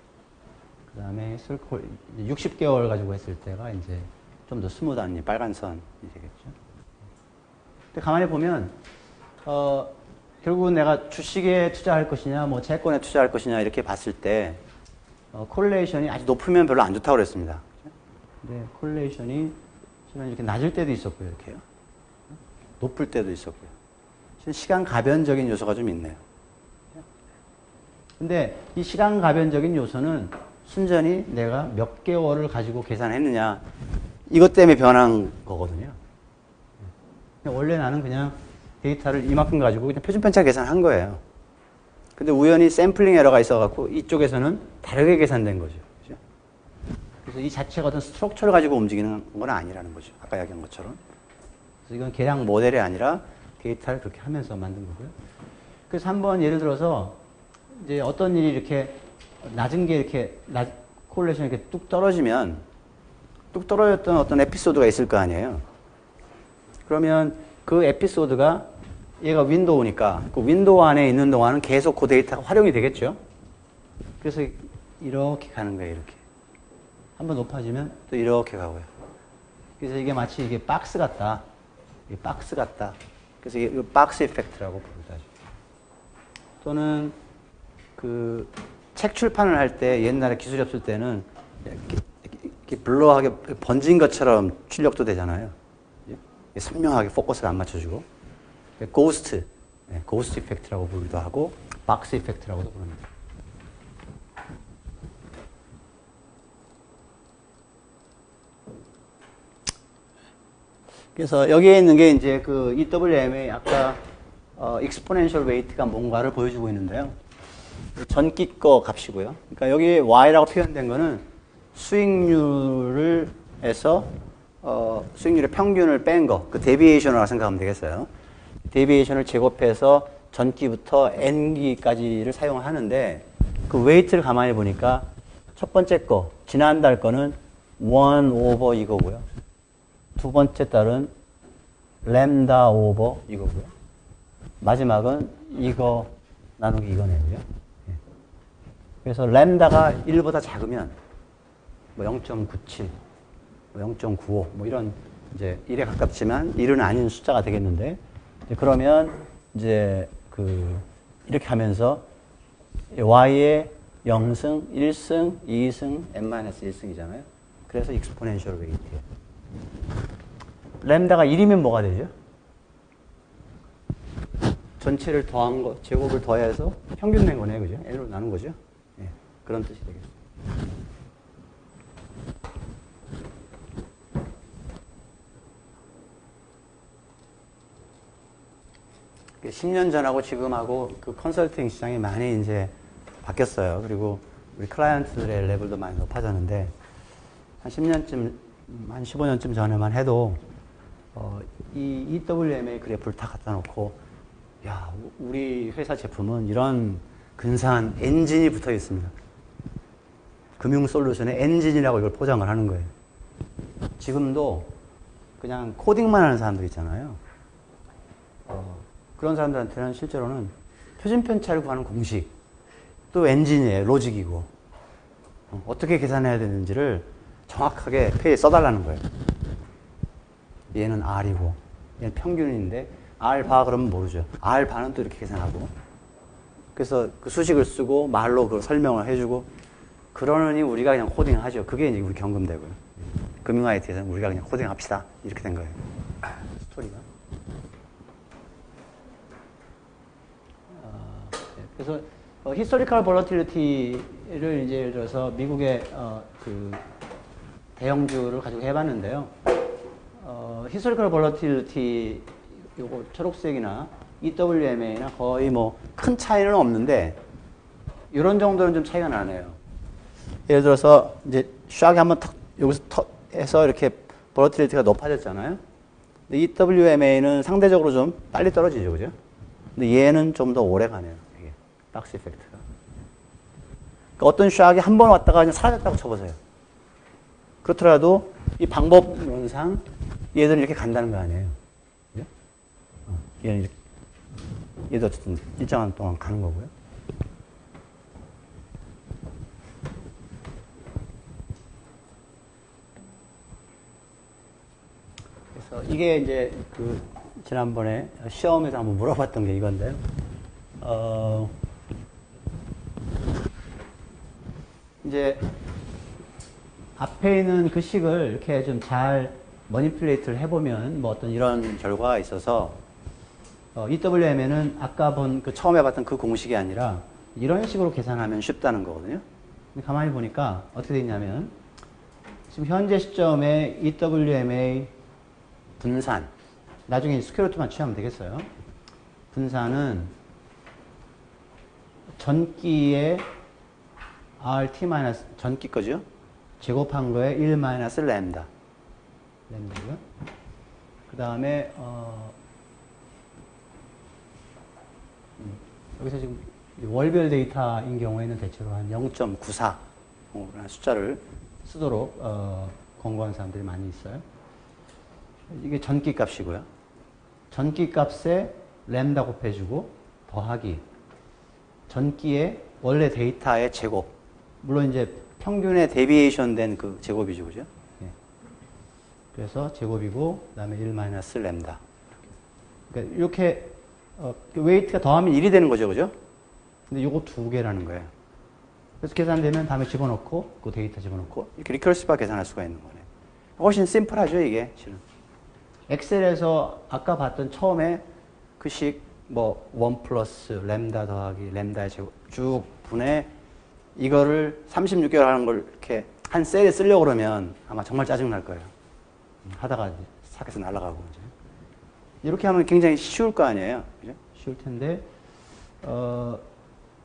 그 다음에 60개월 가지고 했을 때가 이제 좀 더 스무드한 빨간 선이 되겠죠. 근데 가만히 보면 결국은 내가 주식에 투자할 것이냐, 뭐 채권에 투자할 것이냐 이렇게 봤을 때 콜레이션이 아주 높으면 별로 안 좋다고 그랬습니다. 근데 콜레이션이 이렇게 낮을 때도 있었고요, 이렇게요. 높을 때도 있었고요. 시간 가변적인 요소가 좀 있네요. 근데 이 시간 가변적인 요소는 순전히 내가 몇 개월을 가지고 계산했느냐 이것 때문에 변한 거거든요. 원래 나는 그냥 데이터를 이만큼 가지고 그냥 표준 편차 계산한 거예요. 근데 우연히 샘플링 에러가 있어갖고 이쪽에서는 다르게 계산된 거죠. 그죠? 그래서 이 자체가 어떤 스트럭처를 가지고 움직이는 건 아니라는 거죠. 아까 이야기한 것처럼. 그래서 이건 계량 모델이 아니라 데이터를 그렇게 하면서 만든 거고요. 그래서 한번 예를 들어서 이제 어떤 일이 이렇게 낮은 게 이렇게 콜레이션이 이렇게 뚝 떨어지면 뚝 떨어졌던 어떤 에피소드가 있을 거 아니에요. 그러면 그 에피소드가 얘가 윈도우니까 그 윈도우 안에 있는 동안은 계속 그 데이터가 활용이 되겠죠. 그래서 이렇게 가는 거예요. 이렇게. 한번 높아지면 또 이렇게 가고요. 그래서 이게 마치 이게 박스 같다. 이게 박스 같다. 그래서 이게 박스 이펙트라고 부르다. 또는 그 책 출판을 할 때 옛날에 기술이 없을 때는 이렇게 블러하게 번진 것처럼 출력도 되잖아요. 선명하게 포커스가 안 맞춰지고. 고스트, 고스트 이펙트라고 부르기도 하고 박스 이펙트라고도 부릅니다. 그래서 여기에 있는 게 이제 그 EWM의 아까 exponential weight가 뭔가를 보여주고 있는데요. 전기 거 값이고요. 그러니까 여기 Y라고 표현된 거는 수익률을 해서 수익률의 평균을 뺀 거, 그 데비에이션이라고 생각하면 되겠어요. 데비에이션을 제곱해서 전기부터 N기까지를 사용하는데 그 웨이트를 가만히 보니까 첫 번째 거, 지난달 거는 1 over 이거고요. 두 번째 달은 램다 오버 이거고요. 마지막은 이거 나누기 이거네요. 그래서 램다가 1보다 작으면 뭐 0.97, 뭐 0.95 뭐 이런 이제 1에 가깝지만 1은 아닌 숫자가 되겠는데 그러면 이제 그 이렇게 하면서 y의 0승, 1승, 2승, n-1승이잖아요. 그래서 exponential weight예요. 램다가 1이면 뭐가 되죠? 전체를 더한 거, 제곱을 더해서 평균 낸 거네요. 그죠? n으로 나눈 거죠? 예, 그런 뜻이 되겠습니다. 그 10년 전하고 지금하고 그 컨설팅 시장이 많이 이제 바뀌었어요. 그리고 우리 클라이언트들의 레벨도 많이 높아졌는데 한 10년쯤, 한 15년쯤 전에만 해도 이 EWMA 그래프를 다 갖다 놓고 야, 우리 회사 제품은 이런 근사한 엔진이 붙어 있습니다. 금융 솔루션의 엔진이라고 이걸 포장을 하는 거예요. 지금도 그냥 코딩만 하는 사람들 있잖아요. 그런 사람들한테는 실제로는 표준 편차를 구하는 공식, 또 엔진이에요. 로직이고. 어떻게 계산해야 되는지를 정확하게 페이지에 써달라는 거예요. 얘는 R이고, 얘는 평균인데, R 바 그러면 모르죠. R 바는 또 이렇게 계산하고. 그래서 그 수식을 쓰고, 말로 그 설명을 해주고, 그러느니 우리가 그냥 코딩을 하죠. 그게 이제 우리 경금되고요. 금융 IT에서는 우리가 그냥 코딩 합시다. 이렇게 된 거예요. 스토리가. 그래서 히스토리컬 볼러틸리티를 이제 예를 들어서 미국의 그 대형주를 가지고 해봤는데요. 히스토리컬 볼러틸리티 요거 초록색이나 EWMA나 거의 뭐 큰 차이는 없는데 이런 정도는 좀 차이가 나네요. 예를 들어서 이제 샥이 한번 턱 여기서 턱 해서 이렇게 볼러틸리티가 높아졌잖아요. 근데 EWMA는 상대적으로 좀 빨리 떨어지죠, 그죠? 근데 얘는 좀 더 오래 가네요. 이게 박스 이펙트가. 그러니까 어떤 샥이 한 번 왔다가 그냥 사라졌다고 쳐보세요. 그렇더라도 이 방법론상 얘들은 이렇게 간다는 거 아니에요. 그죠? 얘는 이렇게, 얘도 어쨌든 일정한 동안 가는 거고요. 그래서 이게 이제 그 지난번에 시험에서 한번 물어봤던 게 이건데요. 이제 앞에 있는 그 식을 이렇게 좀 잘 머니플레이트를 해보면 뭐 어떤 이런 결과가 있어서 EWM에는 아까 본 그 처음 해봤던 그 공식이 아니라 이런 식으로 계산하면 쉽다는 거거든요. 근데 가만히 보니까 어떻게 되냐면 지금 현재 시점에 EWMA 분산, 나중에 스퀘어루트만 취하면 되겠어요. 분산은 전기의 RT 마이너스 전기 거죠. 제곱한 거에 1 마이너스 램다. 램다고요. 그 다음에 여기서 지금 월별 데이터인 경우에는 대체로 한 0.94 라는 숫자를 쓰도록 권고하는 사람들이 많이 있어요. 이게 전기 값이고요. 전기 값에 램다 곱해주고 더하기 전기의 원래 데이터의 제곱. 물론 이제 평균에 데비에이션 된 그 제곱이죠, 그죠? 예. 그래서 제곱이고, 그 다음에 1 마이너스 램다. 그러니까 이렇게 웨이트가 더하면 1이 되는 거죠, 그죠? 근데 요거 두 개라는 거예요. 그래서 계산되면 다음에 집어넣고, 그 데이터 집어넣고, 이렇게 리커시브하게 계산할 수가 있는 거네요. 훨씬 심플하죠, 이게, 실은. 엑셀에서 아까 봤던 처음에 그 식, 뭐, 1 플러스 램다 더하기 램다의 제곱 쭉 분해, 이거를 36개월 하는 걸 이렇게 한 셀에 쓰려고 그러면 아마 정말 짜증날 거예요. 하다가 사에서 날아가고, 이제. 이렇게 하면 굉장히 쉬울 거 아니에요. 그죠? 쉬울 텐데,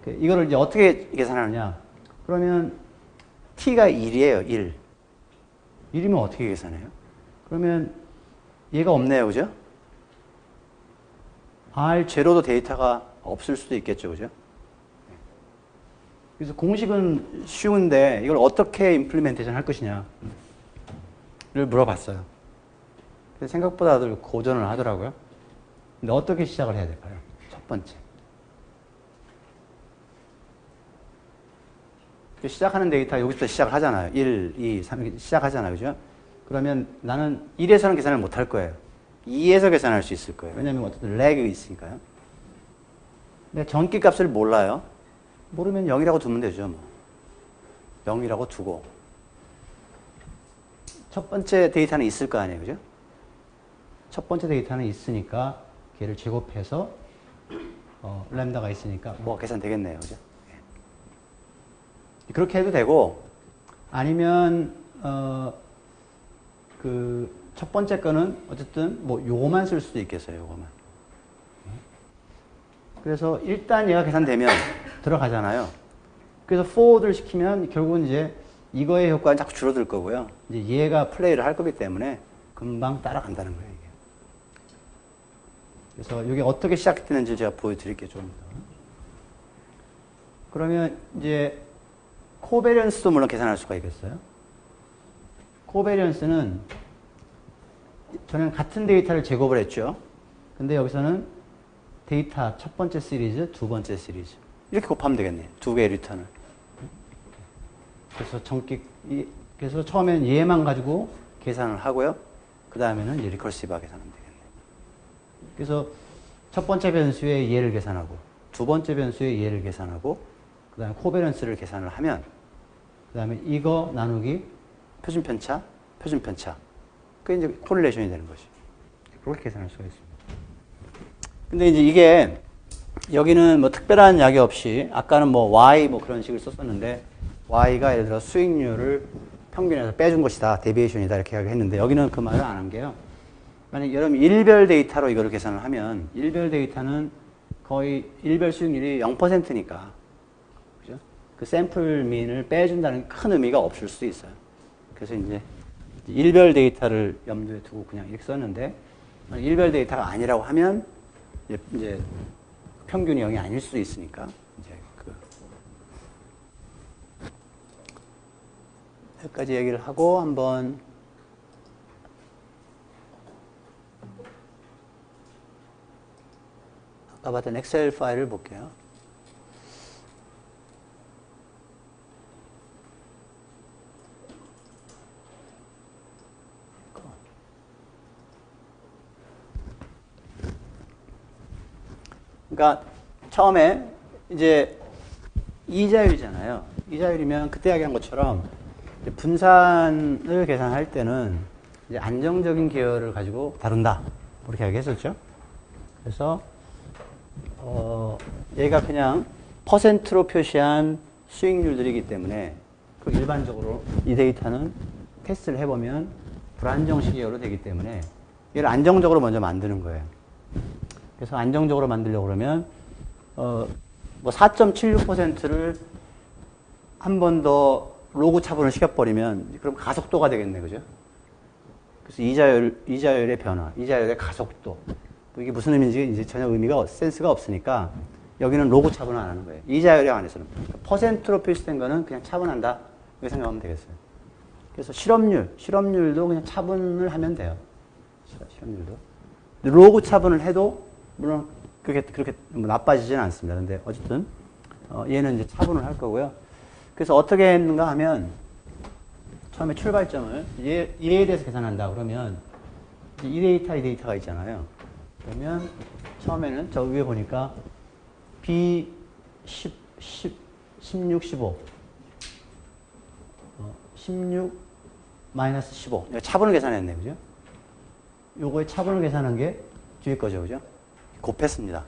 이거를 이제 어떻게 계산하느냐. 그러면 t가 1이에요, 1. 1이면 어떻게 계산해요? 그러면 얘가 없네요, 그죠? R0도 데이터가 없을 수도 있겠죠, 그죠? 그래서 공식은 쉬운데 이걸 어떻게 임플리멘테이션 할 것이냐를 물어봤어요. 그래서 생각보다 다들 고전을 하더라고요. 근데 어떻게 시작을 해야 될까요? 첫 번째. 시작하는 데이터 여기서 시작을 하잖아요. 1, 2, 3 시작하잖아요. 그죠? 그러면 나는 1에서는 계산을 못 할 거예요. 2에서 계산할 수 있을 거예요. 왜냐면 어쨌든 렉이 있으니까요. 근데 전기 값을 몰라요. 모르면 0이라고 두면 되죠. 뭐. 0이라고 두고. 첫 번째 데이터는 있을 거 아니에요. 그죠? 첫 번째 데이터는 있으니까 걔를 제곱해서 램다가 있으니까 뭐 계산 되겠네요. 그죠? 그렇게 해도 되고 아니면 그 첫 번째 거는 어쨌든 뭐 요거만 쓸 수도 있겠어요. 요거만. 그래서 일단 얘가 계산되면 들어가잖아요. 그래서 forward를 시키면 결국은 이제 이거의 효과는 자꾸 줄어들 거고요. 이제 얘가 플레이를 할 거기 때문에 금방 따라간다는 거예요. 이게. 그래서 이게 어떻게 시작되는지 제가 보여드릴게요. 좀 더. 그러면 이제 코베리언스도 물론 계산할 수가 있겠어요. 코베리언스는 저는 같은 데이터를 제곱을 했죠. 근데 여기서는 데이터 첫 번째 시리즈, 두 번째 시리즈. 이렇게 곱하면 되겠네. 두 개의 리턴을. 그래서 그래서 처음엔 얘만 가지고 계산을 하고요. 그 다음에는 이제 리커시브하게 계산하면 되겠네. 그래서 첫 번째 변수의 얘를 계산하고, 두 번째 변수의 얘를 계산하고, 그 다음에 코베런스를 계산을 하면, 그 다음에 이거 나누기 표준편차, 표준편차. 그게 이제 코릴레이션이 되는 거지. 그렇게 계산할 수가 있습니다. 근데 이제 이게, 여기는 뭐 특별한 약이 없이, 아까는 뭐 Y 뭐 그런 식을 썼었는데, Y가 예를 들어 수익률을 평균에서 빼준 것이다, 데비에이션이다, 이렇게 했는데, 여기는 그 말을 안 한 게요. 만약 여러분 일별 데이터로 이거를 계산을 하면, 일별 데이터는 거의 일별 수익률이 0%니까, 그죠? 그 샘플 민을 빼준다는 큰 의미가 없을 수도 있어요. 그래서 이제 일별 데이터를 염두에 두고 그냥 이렇게 썼는데, 일별 데이터가 아니라고 하면, 이제 평균이 0이 아닐 수도 있으니까, 이제 여기까지 얘기를 하고 한번 아까 봤던 엑셀 파일을 볼게요. 그러니까 처음에 이제 이자율이잖아요. 이자율이면 그때 이야기한 것처럼 분산을 계산할 때는 이제 안정적인 계열을 가지고 다룬다. 그렇게 이야기했었죠. 그래서 얘가 그냥 퍼센트로 표시한 수익률들이기 때문에 그 일반적으로 이 데이터는 테스트를 해보면 불안정식 계열로 되기 때문에 얘를 안정적으로 먼저 만드는 거예요. 그래서 안정적으로 만들려고 그러면 뭐 4.76%를 한 번 더 로그 차분을 시켜버리면 그럼 가속도가 되겠네, 그죠? 그래서 이자율의 변화, 이자율의 가속도. 이게 무슨 의미인지 이제 전혀 센스가 없으니까 여기는 로그 차분을 안 하는 거예요. 이자율에 관해서는. 퍼센트로 표시된 거는 그냥 차분한다. 이렇게 생각하면 되겠어요. 그래서 실업률도 그냥 차분을 하면 돼요. 실업률도. 로그 차분을 해도 물론 그렇게 뭐 나빠지지는 않습니다. 근데 어쨌든 얘는 이제 차분을 할 거고요. 그래서 어떻게 했는가 하면 처음에 출발점을 얘에 대해서 계산한다 그러면 이 데이터가 있잖아요. 그러면 처음에는 저 위에 보니까 B 16, 15 16 마이너스 15 차분을 계산했네, 그죠? 요거의 차분을 계산한 게 뒤에 거죠, 그죠? 곱했습니다.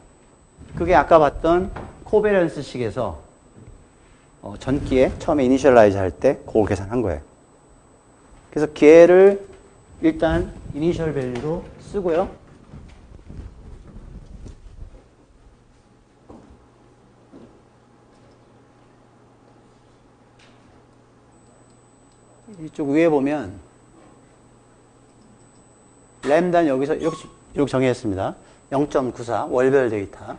그게 아까 봤던 코베런스 식에서 전기에 처음에 이니셜라이즈 할 때 그걸 계산한 거예요. 그래서 걔를 일단 이니셜 밸류로 쓰고요. 이쪽 위에 보면 램다는 여기서 이렇게 정의했습니다. 0.94 월별 데이터로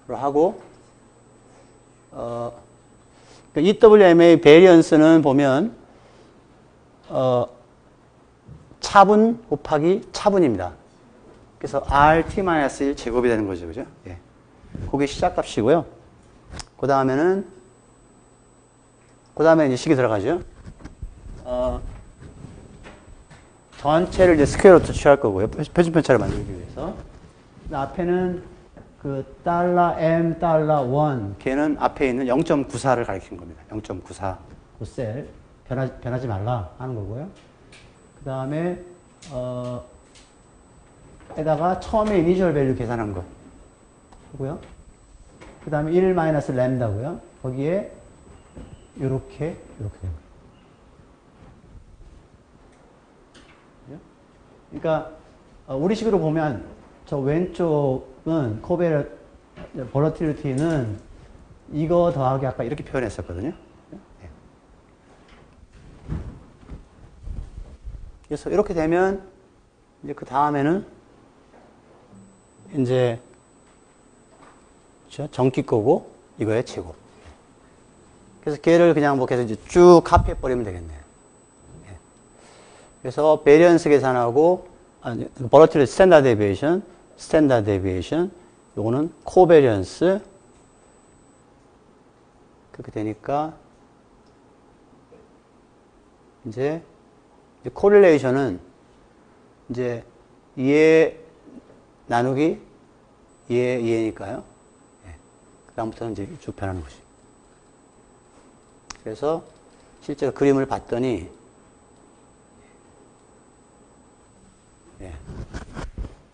하고 EWM의 베리언스는 보면 차분 곱하기 차분입니다. 그래서 RT-1 제곱이 되는 거죠, 그죠? 예. 그게 시작값이고요. 그 다음에 이제 식이 들어가죠. 전체를 이제 스퀘어루트 취할 거고요. 표준편차를 만들기 위해서. 앞에는 그 $M$1 걔는 앞에 있는 0.94를 가리키는 겁니다. 0.94 그 셀 변하지 말라 하는 거고요. 그 다음에 에다가 처음에 이니셜 밸류 계산한 거 하고요. 그 다음에 1 마이너스 램다고요. 거기에 요렇게 된 거예요. 그러니까 우리식으로 보면 저 왼쪽은 볼러틸리티는 이거 더하기 아까 이렇게 표현했었거든요. 그래서 이렇게 되면 이제 그 다음에는 이제 전기 거고 이거의 제곱. 그래서 걔를 그냥 뭐 계속 이제 쭉 카피해 버리면 되겠네요. 그래서 베리언스 계산하고 볼러틸리티 스탠다드 데비에이션 스탠다드 데비에이션, 요거는 코베리언스. 그렇게 되니까 이제 코릴레이션은 이제 얘 나누기 얘니까요. 예. 그다음부터는 이제 쭉 변하는 것이. 그래서 실제로 그림을 봤더니 예.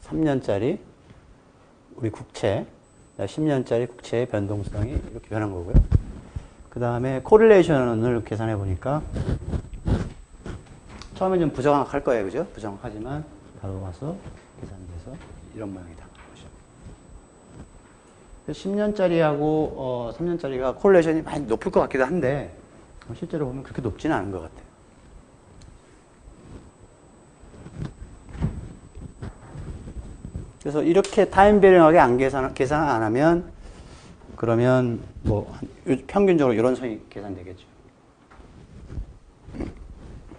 3년짜리 우리 국채, 10년짜리 국채의 변동성이 이렇게 변한 거고요. 그 다음에 코릴레이션을 계산해 보니까 처음에 좀 부정확할 거예요. 그죠? 부정확하지만 바로 와서 계산돼서 이런 모양이 다 나오죠. 10년짜리하고 3년짜리가 코릴레이션이 많이 높을 것 같기도 한데 실제로 보면 그렇게 높지는 않은 것 같아요. 그래서 이렇게 타임 베리ing하게 계산 안 하면 그러면 뭐 평균적으로 이런 선이 계산되겠죠.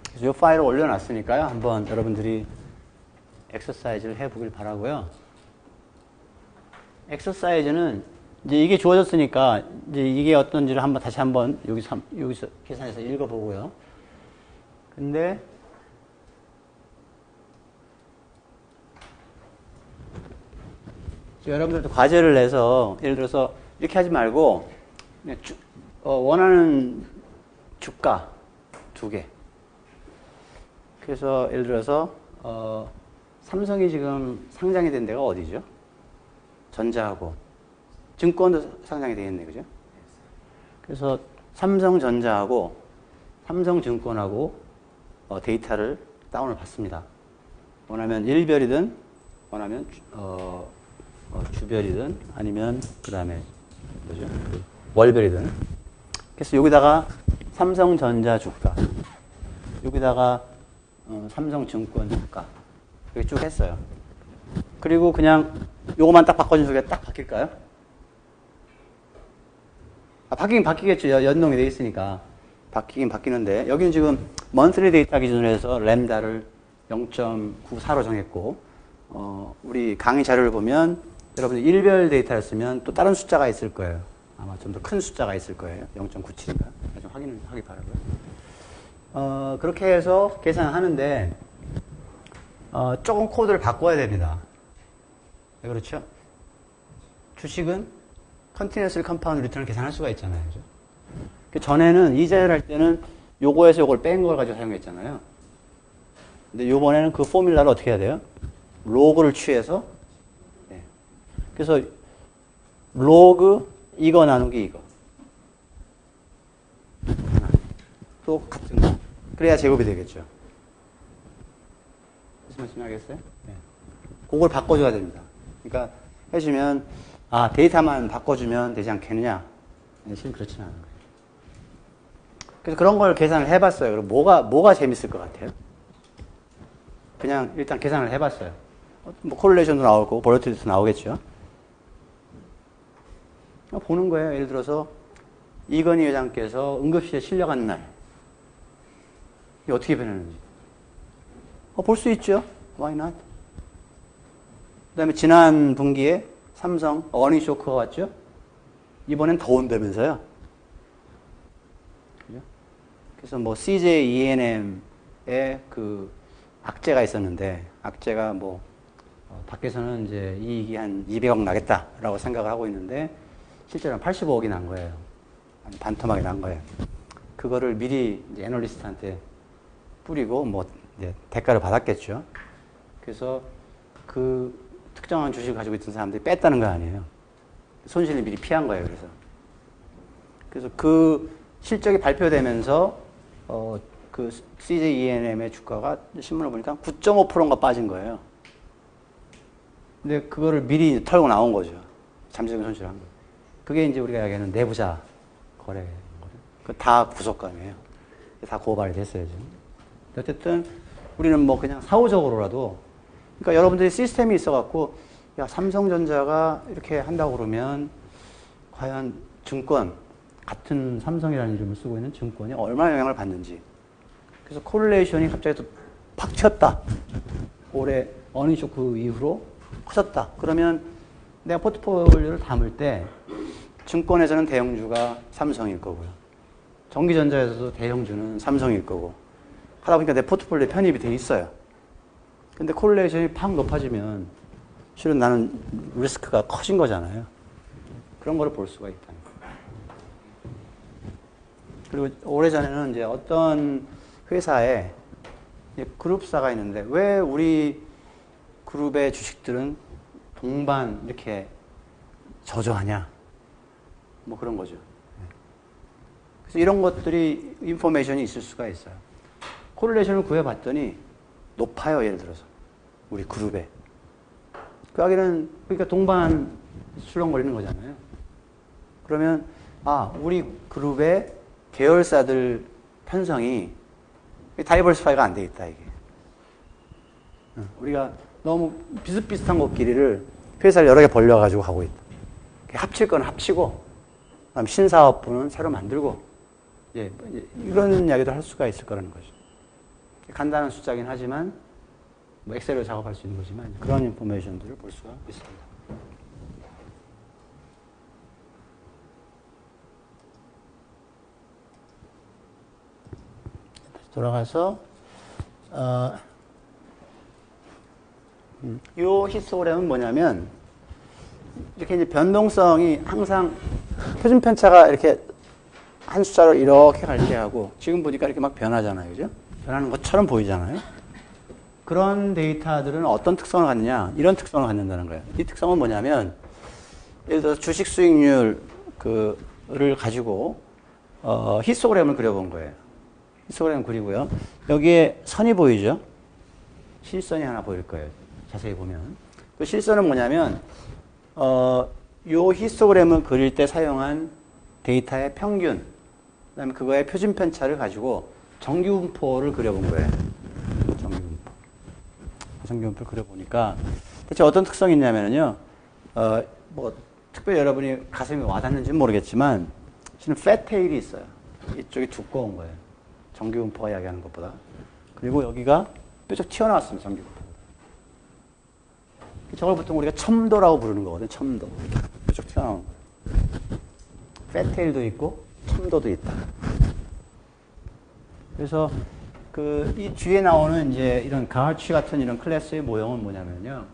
그래서 이 파일을 올려놨으니까요. 한번 여러분들이 엑서사이즈를 해보길 바라고요. 엑서사이즈는 이제 이게 주어졌으니까 이제 이게 어떤지를 다시 한번 여기서 계산해서 읽어보고요. 근데 여러분들도 과제를 내서 예를 들어서 이렇게 하지 말고 그냥 원하는 주가 2개. 그래서 예를 들어서 삼성이 지금 상장이 된 데가 어디죠? 전자하고 증권도 상장이 되겠네, 그죠? 그래서 삼성전자하고 삼성증권하고 데이터를 다운을 받습니다. 원하면 일별이든 원하면 주별이든 아니면 그 다음에 뭐죠? 월별이든. 그래서 여기다가 삼성전자 주가, 여기다가 삼성증권 주가 이렇게 쭉 했어요. 그리고 그냥 요거만 딱 바꿔준 속에 딱 바뀔까요? 바뀌긴 바뀌겠죠. 연동이 돼 있으니까. 바뀌긴 바뀌는데 여기는 지금 먼슬리 데이터 기준으로 해서 램다를 0.94로 정했고 우리 강의 자료를 보면 여러분들 일별 데이터를 쓰면 또 다른 숫자가 있을 거예요. 아마 좀 더 큰 숫자가 있을 거예요. 0.97인가? 좀 확인하기 바라고요. 그렇게 해서 계산을 하는데 조금 코드를 바꿔야 됩니다. 네, 그렇죠? 주식은 컨티뉴어스 컴파운드 리턴을 계산할 수가 있잖아요. 그죠? 그 전에는 이자를 할 때는 요거에서 요걸 뺀 걸 가지고 사용했잖아요. 근데 요번에는 그 포뮬라를 어떻게 해야 돼요? 로그를 취해서 네. 그래서 로그 이거 나누기 이거 또 같은 거 그래야 제곱이 되겠죠. 무슨 말씀 하겠어요? 네. 그걸 바꿔줘야 됩니다. 그러니까 해주면 데이터만 바꿔주면 되지 않겠느냐? 실은 그렇지는 않은 거예요. 그래서 그런 걸 계산을 해봤어요. 그럼 뭐가 재밌을 것 같아요? 그냥 일단 계산을 해봤어요. 뭐 코릴레이션도 나오고 볼러틸리티도 나오겠죠. 보는 거예요. 예를 들어서 이건희 회장께서 응급실에 실려간 날 이게 어떻게 변했는지 볼 수 있죠. Why not? 그 다음에 지난 분기에 삼성 어닝 쇼크가 왔죠. 이번엔 더 온다면서요. 그죠? 그래서 뭐 CJ E&M에 그 악재가 있었는데 악재가 뭐 밖에서는 이제 이익이 한 200억 나겠다라고 생각을 하고 있는데 실제로는 85억이 난 거예요. 반토막이 난 거예요. 그거를 미리 이제 애널리스트한테 뿌리고 뭐 이제 대가를 받았겠죠. 그래서 그 특정한 주식을 가지고 있던 사람들이 뺐다는 거 아니에요. 손실을 미리 피한 거예요. 그래서 그 실적이 발표되면서 그 CJ E&M의 주가가 신문을 보니까 9.5%인가 빠진 거예요. 근데 그거를 미리 털고 나온 거죠. 잠재적인 손실을 한 거예요. 그게 이제 우리가 이야기하는 내부자 거래. 그 다 구속감이에요. 다 고발이 됐어요, 지금. 어쨌든 우리는 뭐 그냥 사후적으로라도 그러니까 여러분들이 시스템이 있어갖고 야 삼성전자가 이렇게 한다고 그러면 과연 증권 같은 삼성이라는 이름을 쓰고 있는 증권이 얼마나 영향을 받는지. 그래서 코릴레이션이 갑자기 또 팍 튀었다. 올해 어닝 쇼크 이후로 커졌다. 그러면 내가 포트폴리오를 담을 때 증권에서는 대형주가 삼성일 거고요. 전기전자에서도 대형주는 삼성일 거고. 하다 보니까 내 포트폴리오에 편입이 돼 있어요. 근데 콜레이션이 팍 높아지면 실은 나는 리스크가 커진 거잖아요. 그런 거를 볼 수가 있다. 그리고 오래전에는 이제 어떤 회사에 그룹사가 있는데 왜 우리 그룹의 주식들은 동반 이렇게 저조하냐? 뭐 그런 거죠. 그래서 이런 것들이 인포메이션이 있을 수가 있어요. 코릴레이션을 구해봤더니 높아요. 예를 들어서 우리 그룹에. 그 하기는 그러니까 동반 술렁거리는 거잖아요. 그러면 우리 그룹의 계열사들 편성이 다이버시파이가 안 돼 있다 이게. 우리가 너무 비슷비슷한 것끼리를 회사를 여러 개 벌려가지고 가고 있다. 합칠 건 합치고, 그다음 신사업부는 새로 만들고, 이런 이야기도 할 수가 있을 거라는 거죠. 간단한 숫자긴 하지만, 뭐 엑셀로 작업할 수 있는 거지만 그런 인포메이션들을 볼 수가 있습니다. 다시 돌아가서 이 히스토그램은 뭐냐면 이렇게 이제 변동성이 항상 표준 편차가 이렇게 한 숫자로 이렇게 갈 때 하고 지금 보니까 이렇게 막 변하잖아요, 그죠? 변하는 것처럼 보이잖아요. 그런 데이터들은 어떤 특성을 갖느냐? 이런 특성을 갖는다는 거예요. 이 특성은 뭐냐면 예를 들어서 주식 수익률 를 가지고 히스토그램을 그려본 거예요. 히스토그램 그리고요. 여기에 선이 보이죠? 실선이 하나 보일 거예요. 자세히 보면. 그 실선은 뭐냐면 요 히스토그램을 그릴 때 사용한 데이터의 평균, 그다음에 그거의 표준 편차를 가지고 정규분포를 그려본 거예요. 정규분포를 그려보니까 대체 어떤 특성이 있냐면요. 뭐 특별히 여러분이 가슴이 와닿는지는 모르겠지만 실은 패테일이 있어요. 이쪽이 두꺼운 거예요. 정규분포가 이야기하는 것보다. 그리고 여기가 뾰족 튀어나왔습니다. 정규분포. 저걸 보통 우리가 첨도라고 부르는 거거든요. 첨도. 뾰족 튀어나온 거. 패테일도 있고 첨도도 있다. 그래서 이 뒤에 나오는 이제 이런 가우치 같은 이런 클래스의 모형은 뭐냐면요.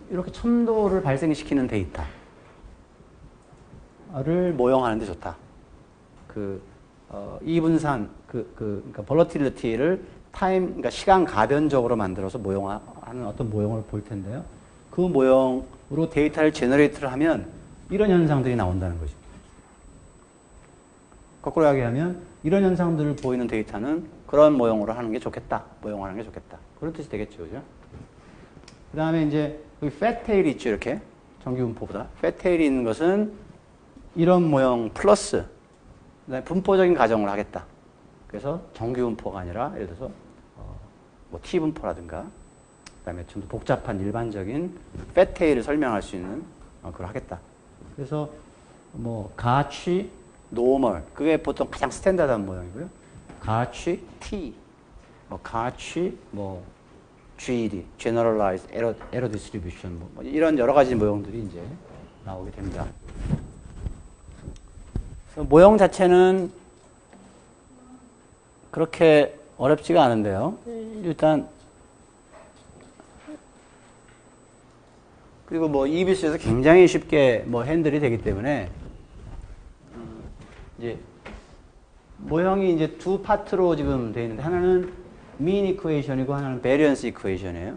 이렇게 첨도를 발생시키는 데이터를 모형하는 데 좋다. 이분산, 그러니까 볼러틸리티를 그러니까 시간 가변적으로 만들어서 모형하는 어떤 모형을 볼 텐데요. 그 모형으로 데이터를 제너레이트를 하면 이런 현상들이 나온다는 거죠. 거꾸로 이야기하면 이런 현상들을 보이는 데이터는 그런 모형으로 하는 게 좋겠다. 모형하는 게 좋겠다. 그런 뜻이 되겠죠. 그죠? 그 다음에 이제 여기 패테일이 있죠. 이렇게. 정규분포보다. 패테일이 있는 것은 이런 모형 플러스 그다음에 분포적인 가정을 하겠다. 그래서 정규분포가 아니라 예를 들어서 뭐 T분포라든가 그다음에 좀 더 복잡한 일반적인 패테일을 설명할 수 있는 그걸 하겠다. 그래서 뭐 가치, 노멀 그게 보통 가장 스탠다드한 모형이고요. 가치 T, 뭐 가치 뭐 GED, Generalized Error Distribution 뭐 이런 여러 가지 모형들이 이제 나오게 됩니다. 모형 자체는 그렇게 어렵지가 않은데요. 일단 그리고 뭐 EBS에서 굉장히 쉽게 뭐 핸들이 되기 때문에 이제 모형이 이제 두 파트로 지금 되어 있는데 하나는 mean equation이고 하나는 variance equation이에요.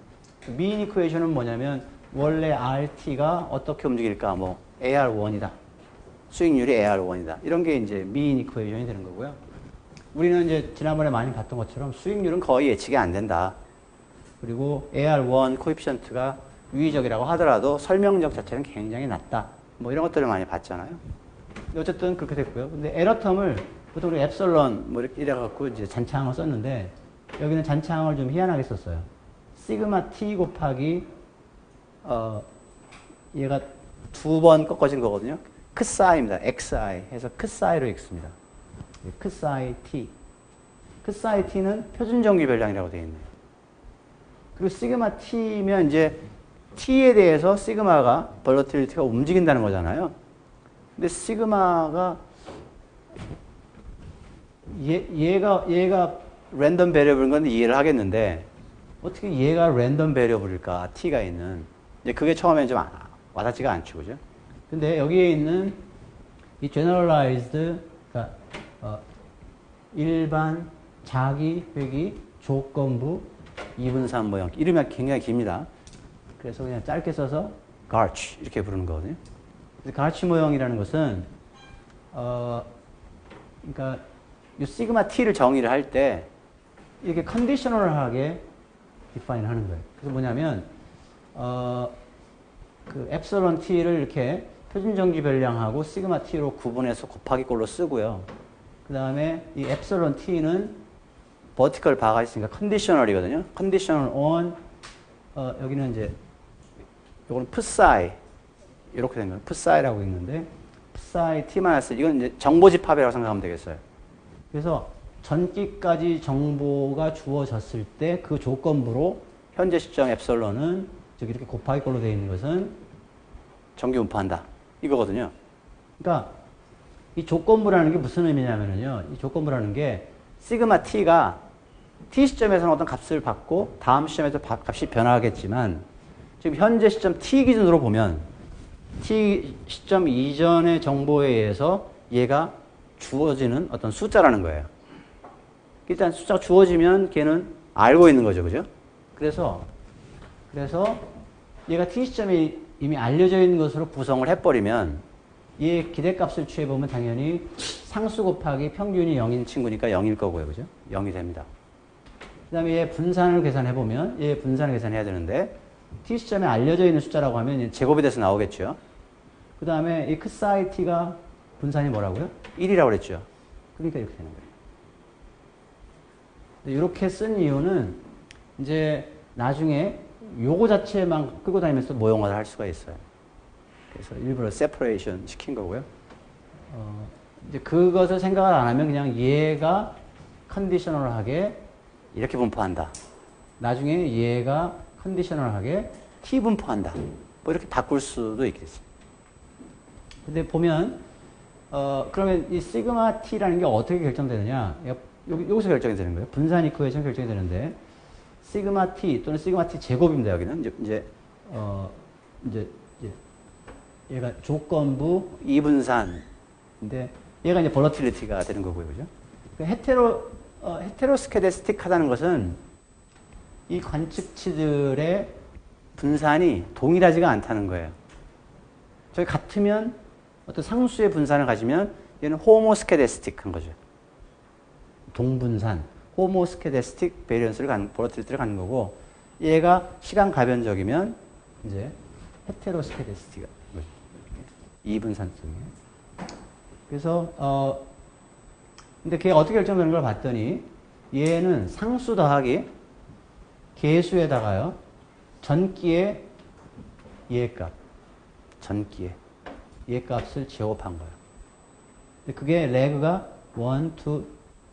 mean equation은 뭐냐면 원래 RT가 어떻게 움직일까? 뭐 AR1이다. 수익률이 AR1이다. 이런 게 이제 mean equation이 되는 거고요. 우리는 이제 지난번에 많이 봤던 것처럼 수익률은 거의 예측이 안 된다. 그리고 AR1 코에피션트가 유의적이라고 하더라도 설명적 자체는 굉장히 낮다. 뭐 이런 것들을 많이 봤잖아요. 어쨌든 그렇게 됐고요. 근데 에러 텀을 보통 우리 엡설론 뭐 이렇게 이래갖고 이제 잔차항을 썼는데 여기는 잔차항을 좀 희한하게 썼어요. 시그마 t 곱하기 얘가 두 번 꺾어진 거거든요. 크사이입니다. xi 해서 크사이로 x입니다. 크사이 t. 크사이 t는 표준 정규 별량이라고 되어 있네요. 그리고 시그마 t면 이제 t에 대해서 시그마가 볼러틸리티가 움직인다는 거잖아요. 근데 시그마가 얘가 랜덤 베리어블인 건 이해를 하겠는데 어떻게 얘가 랜덤 베리어블일까? t가 있는. 이제 그게 처음엔 좀 와닿지가 않죠, 그죠? 근데 여기에 있는 이 generalized, 그러니까 일반 자기 회귀 조건부 이분산 모형. 이름이 굉장히 깁니다. 그래서 그냥 짧게 써서 garch 이렇게 부르는 거거든요. garch 모형이라는 것은 그러니까 이 시그마 t를 정의를 할 때 이렇게 컨디셔널하게 디파인 하는 거예요. 그래서 뭐냐면 그 엡실론 t를 이렇게 표준정지 변량하고 시그마 t로 구분해서 곱하기 꼴로 쓰고요. 그 다음에 이 엡실론 t는 버티컬 바가 있으니까 컨디셔널이거든요. 컨디셔널 on 여기는 이제 요거는 psi 이렇게 된 거예요. psi라고 있는데 psi t-1 이건 이제 정보 집합이라고 생각하면 되겠어요. 그래서 전기까지 정보가 주어졌을 때 그 조건부로 현재 시점 엡실론은 즉 이렇게 곱하기 꼴로 되어 있는 것은 전기 운파한다 이거거든요. 그러니까 이 조건부라는 게 무슨 의미냐면요. 이 조건부라는 게 시그마 t가 t 시점에서는 어떤 값을 받고 다음 시점에서 값이 변화하겠지만 지금 현재 시점 t 기준으로 보면 t 시점 이전의 정보에 의해서 얘가 주어지는 어떤 숫자라는 거예요. 일단 숫자가 주어지면 걔는 알고 있는 거죠. 그죠? 그래서 얘가 t 시점에 이미 알려져 있는 것으로 구성을 해버리면 얘 기대값을 취해보면 당연히 상수 곱하기 평균이 0인 친구니까 0일 거고요. 그죠? 0이 됩니다. 그 다음에 얘 분산을 계산해보면 얘 분산을 계산해야 되는데 t 시점에 알려져 있는 숫자라고 하면 제곱이 돼서 나오겠죠. 그 다음에 이 psi t가 분산이 뭐라고요? 1이라고 그랬죠. 그러니까 이렇게 되는 거예요. 이렇게 쓴 이유는 이제 나중에 요거 자체만 끌고 다니면서 모형화를 할 수가 있어요. 그래서 일부러 세퍼레이션 시킨 거고요. 이제 그것을 생각을 안 하면 그냥 얘가 컨디셔널하게 이렇게 분포한다. 나중에 얘가 컨디셔널하게 t 분포한다. 뭐 이렇게 바꿀 수도 있겠습니다. 근데 보면 그러면 이 시그마 t라는 게 어떻게 결정되느냐? 여기서 결정이 되는 거예요. 분산 이쿠에이션 결정이 되는데 시그마 t 또는 시그마 t 제곱입니다. 여기는 이제 얘가 조건부 이분산인데 얘가 이제 볼러틸리티가 되는 거고요. 그죠? 헤테로스케데스틱하다는 것은 이 관측치들의 분산이 동일하지가 않다는 거예요. 저희 같으면 어떤 상수의 분산을 가지면 얘는 호모스케데스틱한 거죠. 동분산, 호모스케데스틱 베리언스를 볼러틸리티를 갖는 거고 얘가 시간 가변적이면 이제 헤테로스케데스틱 이분산성이에요. 그래서 근데 걔가 어떻게 결정되는 걸 봤더니 얘는 상수 더하기 계수에다가요 전기의 얘값, 전기의 얘값을 제곱한 거예요. 근데 그게 레그가 1, 2,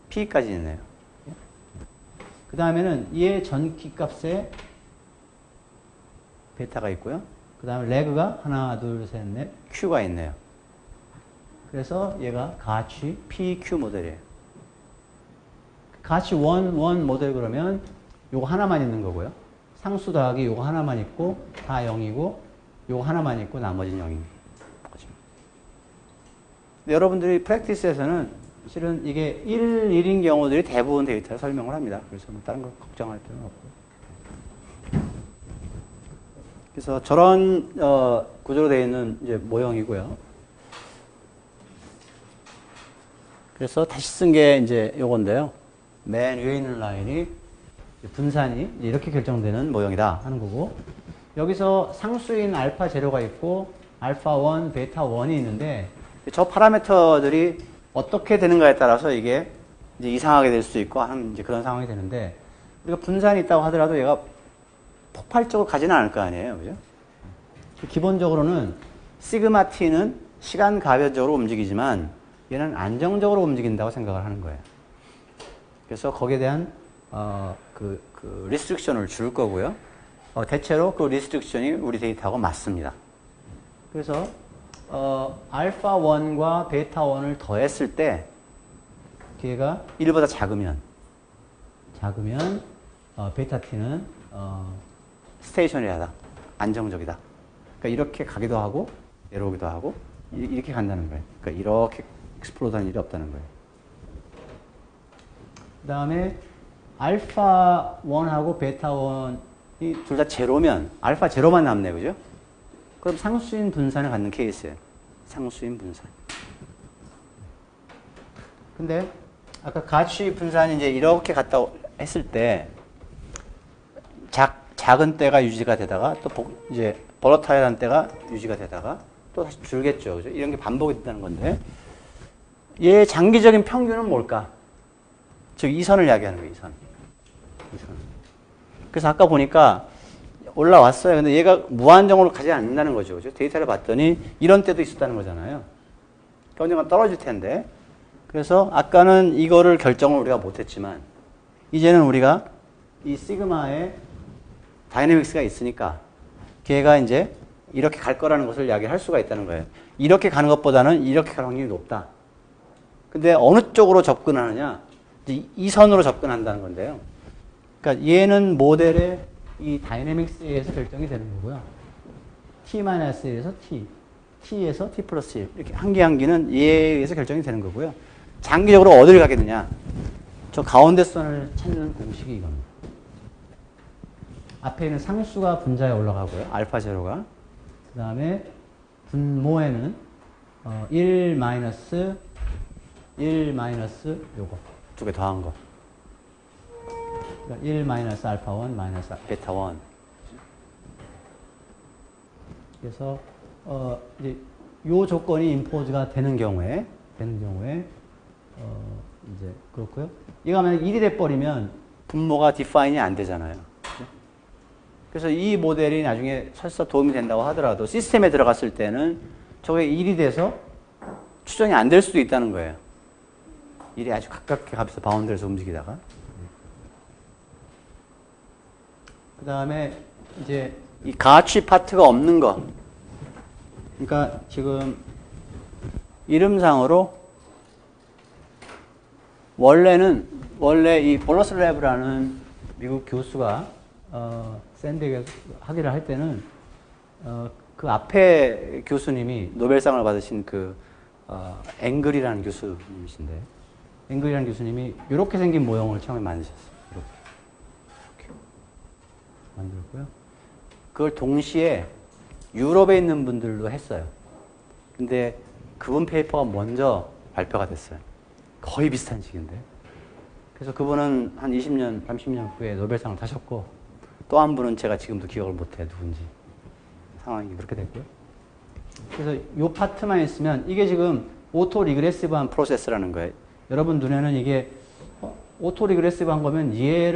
p까지 있네요. 그 다음에는 얘 전기값에 베타가 있고요. 그 다음에 레그가 하나, 둘, 셋, 넷, q가 있네요. 그래서 얘가 가치 PQ 모델이에요. 가치 1 모델 그러면 요거 하나만 있는 거고요. 상수 더하기 요거 하나만 있고 다 0이고 요거 하나만 있고 나머지는 0인 거죠. 여러분들이 프랙티스에서는 실은 이게 1인 경우들이 대부분 데이터를 설명을 합니다. 그래서 뭐 다른 거 걱정할 필요는 없고. 그래서 저런 구조로 되어 있는 이제 모형이고요. 그래서 다시 쓴 게 이제 요건데요. 맨 위에 있는 라인이 분산이 이렇게 결정되는 모형이다 하는 거고, 여기서 상수인 알파 제로가 있고 알파 1, 베타 1이 있는데 저 파라미터들이 어떻게 되는가에 따라서 이게 이제 이상하게 될 수 있고 하는 이제 그런 상황이 되는데, 우리가 분산이 있다고 하더라도 얘가 폭발적으로 가지는 않을 거 아니에요. 그죠? 기본적으로는 시그마 t는 시간 가변적으로 움직이지만 얘는 안정적으로 움직인다고 생각을 하는 거예요. 그래서 거기에 대한 리스트릭션을 줄 거고요. 대체로 그 리스트릭션이 우리 데이터하고 맞습니다. 그래서 알파 1과 베타 1을 더했을 때 걔가 1보다 작으면 베타 t는 스테이셔너리하다, 안정적이다. 그러니까 이렇게 가기도 하고 내려오기도 하고 이렇게 간다는 거예요. 그러니까 이렇게 익스플로드하는 일이 없다는 거예요. 그 다음에 알파 1하고 베타 1이 둘 다 제로면 알파 제로만 남네요. 그죠? 그럼 상수인 분산을 갖는 케이스예요. 상수인 분산. 근데 아까 가치 분산이 이제 이렇게 갔다 했을 때 작은 때가 유지가 되다가 또 이제 볼러타일한 때가 유지가 되다가 또 다시 줄겠죠. 그죠? 이런 게 반복이 된다는 건데 얘의 장기적인 평균은 뭘까? 즉 이선을 이야기하는 거예요. 이선. 그래서 아까 보니까 올라왔어요. 근데 얘가 무한정으로 가지 않는다는 거죠. 그죠? 데이터를 봤더니 이런 때도 있었다는 거잖아요. 그러니까 언젠가 떨어질 텐데. 그래서 아까는 이거를 결정을 우리가 못했지만 이제는 우리가 이 시그마에 다이내믹스가 있으니까 걔가 이제 이렇게 갈 거라는 것을 이야기할 수가 있다는 거예요. 이렇게 가는 것보다는 이렇게 갈 확률이 높다. 근데 어느 쪽으로 접근하느냐? 이 선으로 접근한다는 건데요. 그러니까 얘는 모델의 이 다이내믹스에 의해서 결정이 되는 거고요. t-1에서 t, t에서 t 플러스 1 이렇게 한 개 한 개는 얘에 의해서 결정이 되는 거고요. 장기적으로 어디를 가겠느냐? 저 가운데 선을 찾는 공식이 이겁니다. 앞에 있는 상수가 분자에 올라가고요. 알파 제로가. 그 다음에 분모에는 1 마이너스 요거 두 개 더한 거. 그러니까 1 마이너스 알파 1 마이너스 베타 1. 그래서 이제 요 조건이 임포즈가 되는 경우에 이제 그렇고요. 이거 만약 1이 돼 버리면 분모가 디파인이 안 되잖아요. 그래서 이 모델이 나중에 설사 도움이 된다고 하더라도 시스템에 들어갔을 때는 저게 1이 돼서 추정이 안 될 수도 있다는 거예요. 1이 아주 가깝게 값에서 바운드에서 움직이다가. 그 다음에 이제 이 가치 파트가 없는 거. 그러니까 지금 이름상으로 원래 이 볼러슬레브라는 미국 교수가 샌디에고 학위를 할 때는 그 앞에 교수님이 노벨상을 받으신 앵글이라는 교수님이신데 앵글이라는 교수님이 이렇게 생긴 모형을 처음에 만드셨어요. 이렇게 만들었고요. 그걸 동시에 유럽에 있는 분들도 했어요. 근데 그분 페이퍼가 먼저 발표가 됐어요. 거의 비슷한 시기인데. 그래서 그분은 한 20년, 30년 후에 노벨상을 타셨고 또 한 분은 제가 지금도 기억을 못해요. 누군지. 상황이 그렇게 됐고요. 그래서 이 파트만 있으면 이게 지금 오토 리그레시브한 프로세스라는 거예요. 여러분 눈에는 이게 오토 리그레시브한 거면 얘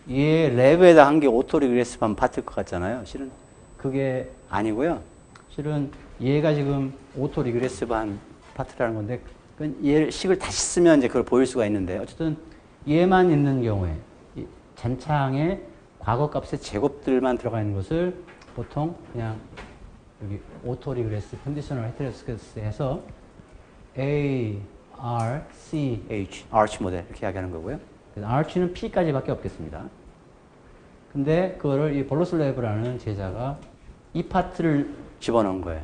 랩에다 한 게 오토 리그레시브한 파트일 것 같잖아요. 실은 그게 아니고요. 실은 얘가 지금 오토 리그레시브한 파트라는 건데 얘를 식을 다시 쓰면 이제 그걸 보일 수가 있는데 어쨌든 얘만 있는 경우에 잔창에 과거 값의 제곱들만 들어가 있는 것을 보통 그냥 여기 오토 리그레스 컨디셔널 헤테로스케스 해서 A, R, C, H, 아치 모델 이렇게 이야기하는 거고요. 그래서 아치는 P까지밖에 없겠습니다. 근데 그거를 이 볼러슬레브라는 제자가 이 파트를 집어넣은 거예요.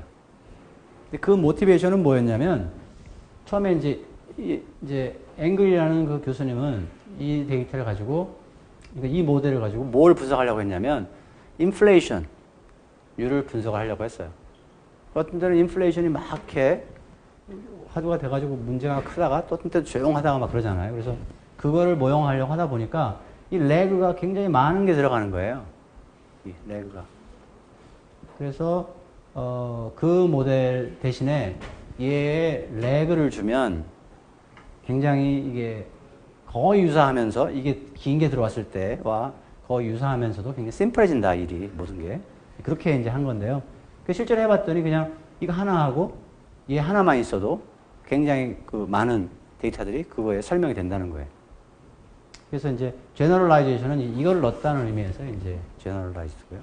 근데 그 모티베이션은 뭐였냐면 처음에 이제 앵글이라는 그 교수님은 이 데이터를 가지고 그러니까 이 모델을 가지고 뭘 분석하려고 했냐면 인플레이션율을 분석하려고 했어요. 어떤 때는 인플레이션이 막 이렇게 화두가 돼가지고 문제가 크다가 또 어떤 때는 조용하다가 막 그러잖아요. 그래서 그거를 모형하려고 하다 보니까 이 레그가 굉장히 많은 게 들어가는 거예요. 이 레그가. 그래서 그 모델 대신에 얘에 레그를 주면 굉장히 이게 거의 유사하면서 이게 긴 게 들어왔을 때와 거의 유사하면서도 굉장히 심플해진다 일이 모든 게 그렇게 이제 한 건데요. 실제로 해봤더니 그냥 이거 하나 하고 얘 하나만 있어도 굉장히 많은 데이터들이 그거에 설명이 된다는 거예요. 그래서 이제 generalization은 이걸 넣었다는 의미에서 이제 generalized고요.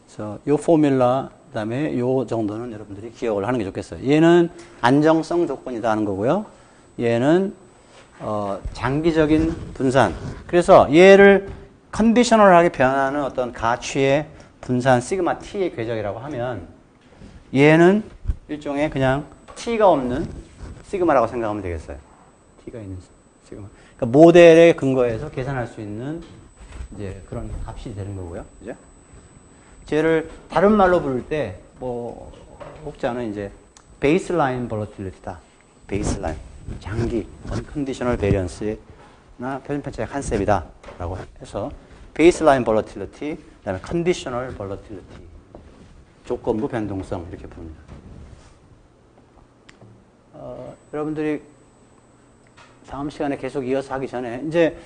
그래서 요 포뮬라 그다음에 요 정도는 여러분들이 기억을 하는 게 좋겠어요. 얘는 안정성 조건이다 하는 거고요. 얘는 장기적인 분산. 그래서 얘를 컨디셔널하게 변하는 어떤 가치의 분산 시그마 t의 궤적이라고 하면 얘는 일종의 그냥 t가 없는 시그마라고 생각하면 되겠어요. t가 있는 시그마. 그러니까 모델에 근거해서 계산할 수 있는 이제 그런 값이 되는 거고요. 그죠? 쟤를 다른 말로 부를 때 뭐 혹자는 이제 베이스라인 볼러틸리티다. 베이스라인 장기 언컨디셔널 베리언스나 표준 편차의 컨셉이다 라고 해서 베이스라인 볼러틸리티 그다음에 컨디셔널 볼러틸리티 조건부 변동성 이렇게 부릅니다. 여러분들이 다음 시간에 계속 이어서 하기 전에 이제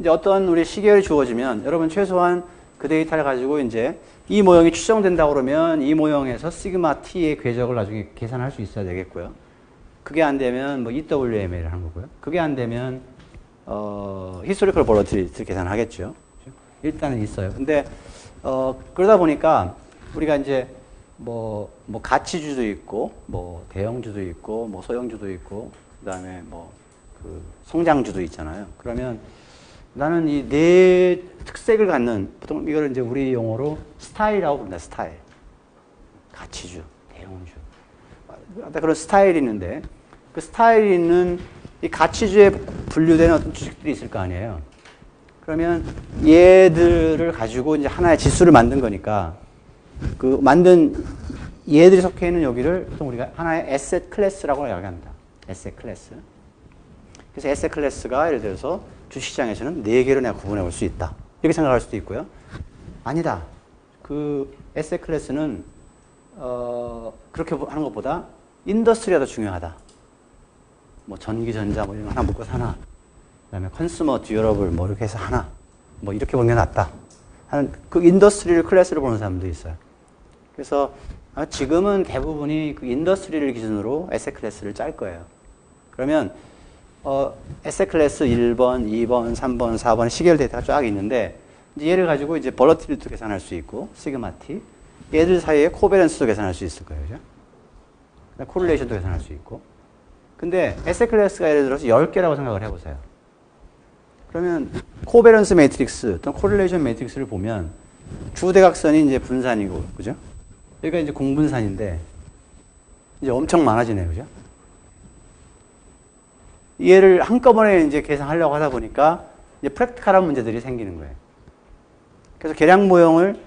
어떤 우리 시계열이 주어지면 여러분 최소한 그 데이터를 가지고 이제 이 모형이 추정된다고 그러면 이 모형에서 시그마 t의 궤적을 나중에 계산할 수 있어야 되겠고요. 그게 안 되면 뭐 EWMA를 하는 거고요. 그게 안 되면 historical volatility 계산하겠죠. 일단은 있어요. 근데 그러다 보니까 우리가 이제 뭐 가치주도 있고 뭐 대형주도 있고 뭐 소형주도 있고 그다음에 뭐 그 성장주도 있잖아요. 그러면 나는 이 네 특색을 갖는 보통 이걸 이제 우리 용어로 스타일이라고 부릅니다. 스타일. 가치주, 대형주. 그런 스타일이 있는데 그 스타일이 있는 이 가치주에 분류되는 어떤 주식들이 있을 거 아니에요. 그러면 얘들을 가지고 이제 하나의 지수를 만든 거니까 그 만든 얘들이 속해 있는 여기를 보통 우리가 하나의 에셋 클래스라고 이야기합니다. 에셋 클래스. 그래서 에셋 클래스가 예를 들어서 주식시장에서는 4개로 내가 구분해 볼 수 있다. 이렇게 생각할 수도 있고요. 아니다. 그 에셋 클래스는 그렇게 하는 것보다 인더스트리가 더 중요하다. 뭐 전기, 전자 뭐 이런 거 하나 묶어서 하나. 그다음에 컨슈머 듀어러블 뭐 이렇게 해서 하나. 뭐 이렇게 보는 게 낫다. 하는 그 인더스트리를 클래스로 보는 사람도 있어요. 그래서 지금은 대부분이 그 인더스트리를 기준으로 에셋 클래스를 짤 거예요. 그러면 에셋 클래스 1번, 2번, 3번, 4번 시계열 데이터가 쫙 있는데 이제 얘를 가지고 이제 볼러틸리티도 계산할 수 있고 시그마 t 얘들 사이에 코베런스도 계산할 수 있을 거예요. 그죠? 코릴레이션도 계산할 수 있고. 근데 에셋 클래스가 예를 들어서 10개라고 생각을 해보세요. 그러면 코베런스 매트릭스 또는 코릴레이션 매트릭스를 보면 주대각선이 이제 분산이고, 그죠? 여기가 이제 공분산인데 이제 엄청 많아지네요. 그죠? 얘를 한꺼번에 이제 계산하려고 하다 보니까 이제 프랙티컬한 문제들이 생기는 거예요. 그래서 계량 모형을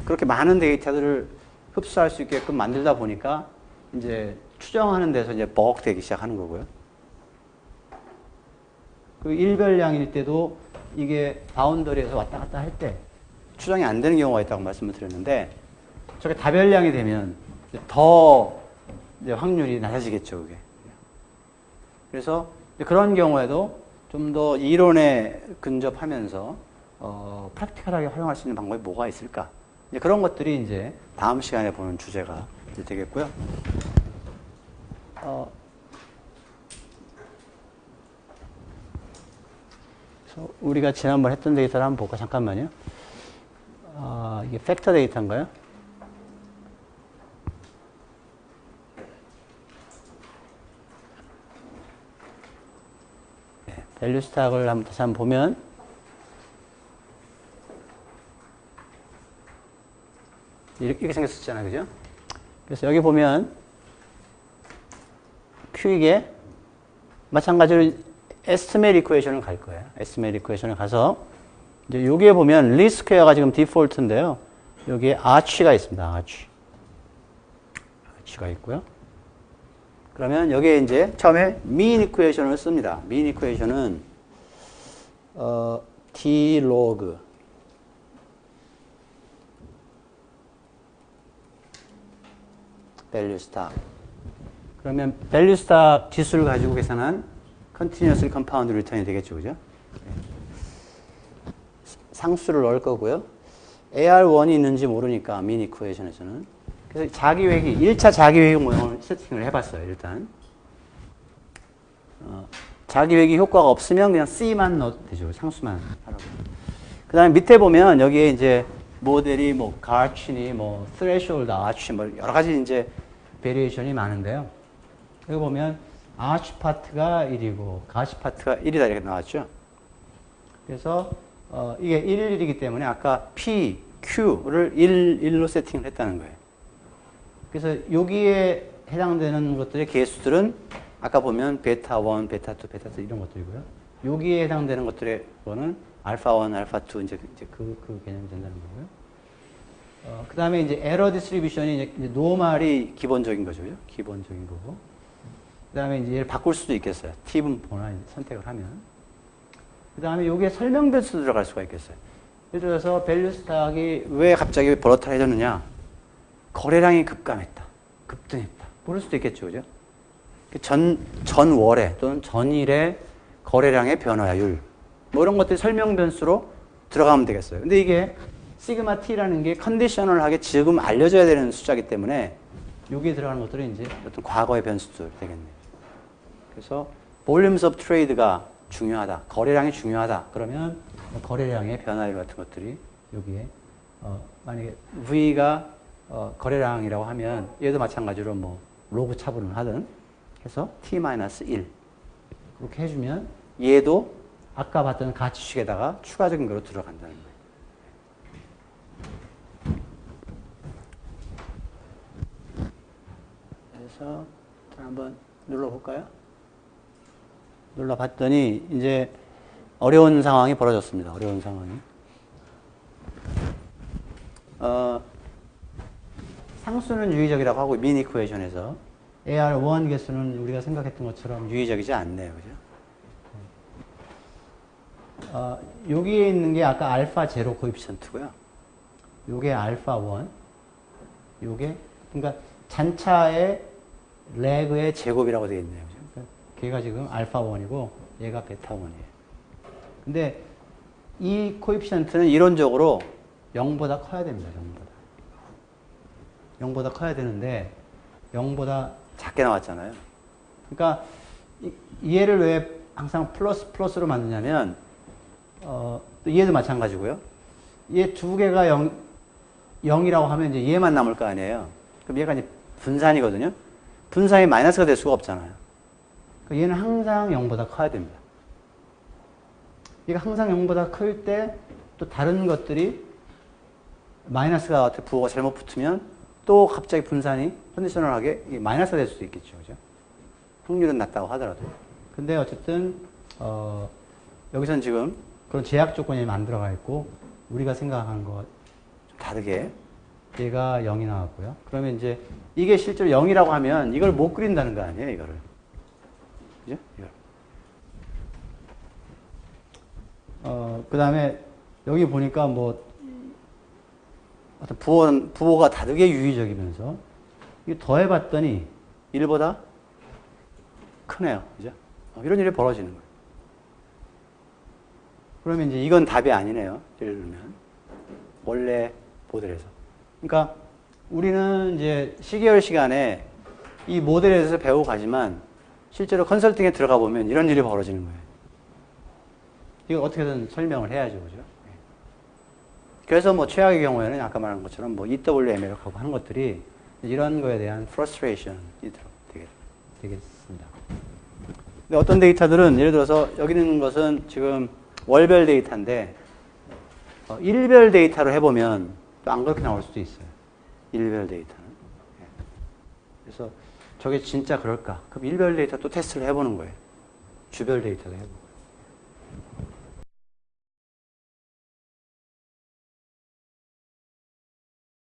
그렇게 많은 데이터들을 흡수할 수 있게끔 만들다 보니까 이제 추정하는 데서 이제 버벅되기 시작하는 거고요. 그 일별량일 때도 이게 바운더리에서 왔다 갔다 할 때 추정이 안 되는 경우가 있다고 말씀을 드렸는데 저게 다별량이 되면 더 이제 확률이 낮아지겠죠, 그게. 그래서 그런 경우에도 좀 더 이론에 근접하면서 프랙티컬하게 활용할 수 있는 방법이 뭐가 있을까? 이제 그런 것들이 이제 다음 시간에 보는 주제가 되겠고요. 그래서 우리가 지난번 했던 데이터를 한번 볼까? 잠깐만요. 이게 팩터 데이터인가요? 밸류 스탁을 다시 한번 보면 이렇게 생겼었잖아요. 그죠? 그래서 여기 보면 Q이게 마찬가지로 에스티메이트 이퀘이션을 갈 거예요. 에스티메이트 이퀘이션을 가서 이제 여기에 보면 리 스퀘어가 지금 디폴트인데요. 여기에 아치가 있습니다. 아치가 있고요. 그러면 여기에 이제 처음에 mean equation을 씁니다. mean equation은 d log value stock. 그러면 value stock 지수를 가지고 계산한 continuously compound return이 되겠죠, 그죠? 상수를 넣을 거고요. AR1이 있는지 모르니까 mean equation에서는 그래서 자기회귀, 1차 자기회귀 모형을 세팅을 해봤어요, 일단. 자기회귀 효과가 없으면 그냥 C만 넣어도 되죠. 상수만 하라고. 그 다음에 밑에 보면 여기에 이제 모델이 뭐 가치니 뭐 threshold arch 뭐 여러 가지 이제 베리에이션이 많은데요. 여기 보면 arch 파트가 1이고 가치 파트가 1이다 이렇게 나왔죠. 그래서 이게 1이기 때문에 아까 P, Q를 1로 세팅을 했다는 거예요. 그래서 여기에 해당되는 것들의 개수들은 아까 보면 베타 1, 베타 2, 베타 3 이런 것들이고요. 여기에 해당되는 것들의 거는 알파 1, 알파 2 이제 그 개념이 된다는 거고요. 그 다음에 이제 에러 디스트리뷰션이 이제 노멀이 기본적인 거죠. 기본적인 거고. 그 다음에 이제 얘를 바꿀 수도 있겠어요. T분포나 선택을 하면. 그 다음에 여기에 설명 변수도 들어갈 수가 있겠어요. 예를 들어서 밸류 스탁이 왜 갑자기 볼러타일해졌느냐? 거래량이 급감했다. 급등했다. 모를 수도 있겠죠. 그죠? 전월에 또는 전일의 거래량의 변화율. 뭐 이런 것들이 설명 변수로 들어가면 되겠어요. 근데 이게 시그마 T라는 게 컨디셔널하게 지금 알려져야 되는 숫자이기 때문에 여기에 들어가는 것들은 이제 어떤 과거의 변수들 되겠네요. 그래서 volumes of trade가 중요하다. 거래량이 중요하다. 그러면 거래량의 변화율 같은 것들이 여기에 만약에 V가 거래량이라고 하면 얘도 마찬가지로 뭐 로그 차분을 하든 해서 T-1 그렇게 해주면 얘도 아까 봤던 가치식에다가 추가적인 거로 들어간다는 거예요. 그래서 한번 눌러볼까요? 눌러봤더니 이제 어려운 상황이 벌어졌습니다. 어려운 상황이. 상수는 유의적이라고 하고 민 이퀘이션에서 AR1 개수는 우리가 생각했던 것처럼 유의적이지 않네요. 그죠? 여기에 있는 게 아까 알파 제로 코에피션트고요. 요게 알파 1. 요게 그러니까 잔차의 레그의 제곱이라고 되어 있네요. 그죠? 그러니까 걔가 지금 알파 1이고 얘가 베타 1이에요. 근데 이 코에피션트는 이론적으로 0보다 커야 됩니다. 0보다 커야 되는데 0보다 작게 나왔잖아요. 그러니까 얘를 왜 항상 플러스로 만드냐면 또 얘도 마찬가지고요. 얘 두 개가 0이라고 하면 이제 얘만 남을 거 아니에요. 그럼 얘가 이제 분산이거든요. 분산이 마이너스가 될 수가 없잖아요. 그러니까 얘는 항상 0보다 커야 됩니다. 얘가 항상 0보다 클 때 또 다른 것들이 마이너스가 부호가 잘못 붙으면 또 갑자기 분산이 컨디셔널하게 마이너스가 될 수도 있겠죠. 그죠? 확률은 낮다고 하더라도. 근데 어쨌든 여기서는 지금 그런 제약 조건이 만들어가 있고 우리가 생각하는 거 좀 다르게 얘가 0이 나왔고요. 그러면 이제 이게 실제로 0이라고 하면 이걸 못 그린다는 거 아니에요, 이거를. 그죠? 그 다음에 여기 보니까 뭐 어떤 부호가 다르게 유의적이면서 이거 더해봤더니 1보다 크네요. 그죠? 이런 일이 벌어지는 거예요. 그러면 이제 이건 답이 아니네요. 예를 들면 원래 모델에서. 그러니까 우리는 이제 시계열 시간에 이 모델에 대해서 배우고 가지만 실제로 컨설팅에 들어가 보면 이런 일이 벌어지는 거예요. 이거 어떻게든 설명을 해야죠. 그죠? 그래서 뭐 최악의 경우에는 아까 말한 것처럼 뭐 EWM이라고 하고 하는 것들이 이런 거에 대한 frustration이 되겠습니다. 근데 어떤 데이터들은 예를 들어서 여기 있는 것은 지금 월별 데이터인데 일별 데이터로 해보면 또 안 그렇게 나올 수도 있어요. 일별 데이터는. 그래서 저게 진짜 그럴까? 그럼 일별 데이터 또 테스트를 해보는 거예요. 주별 데이터도 해보고.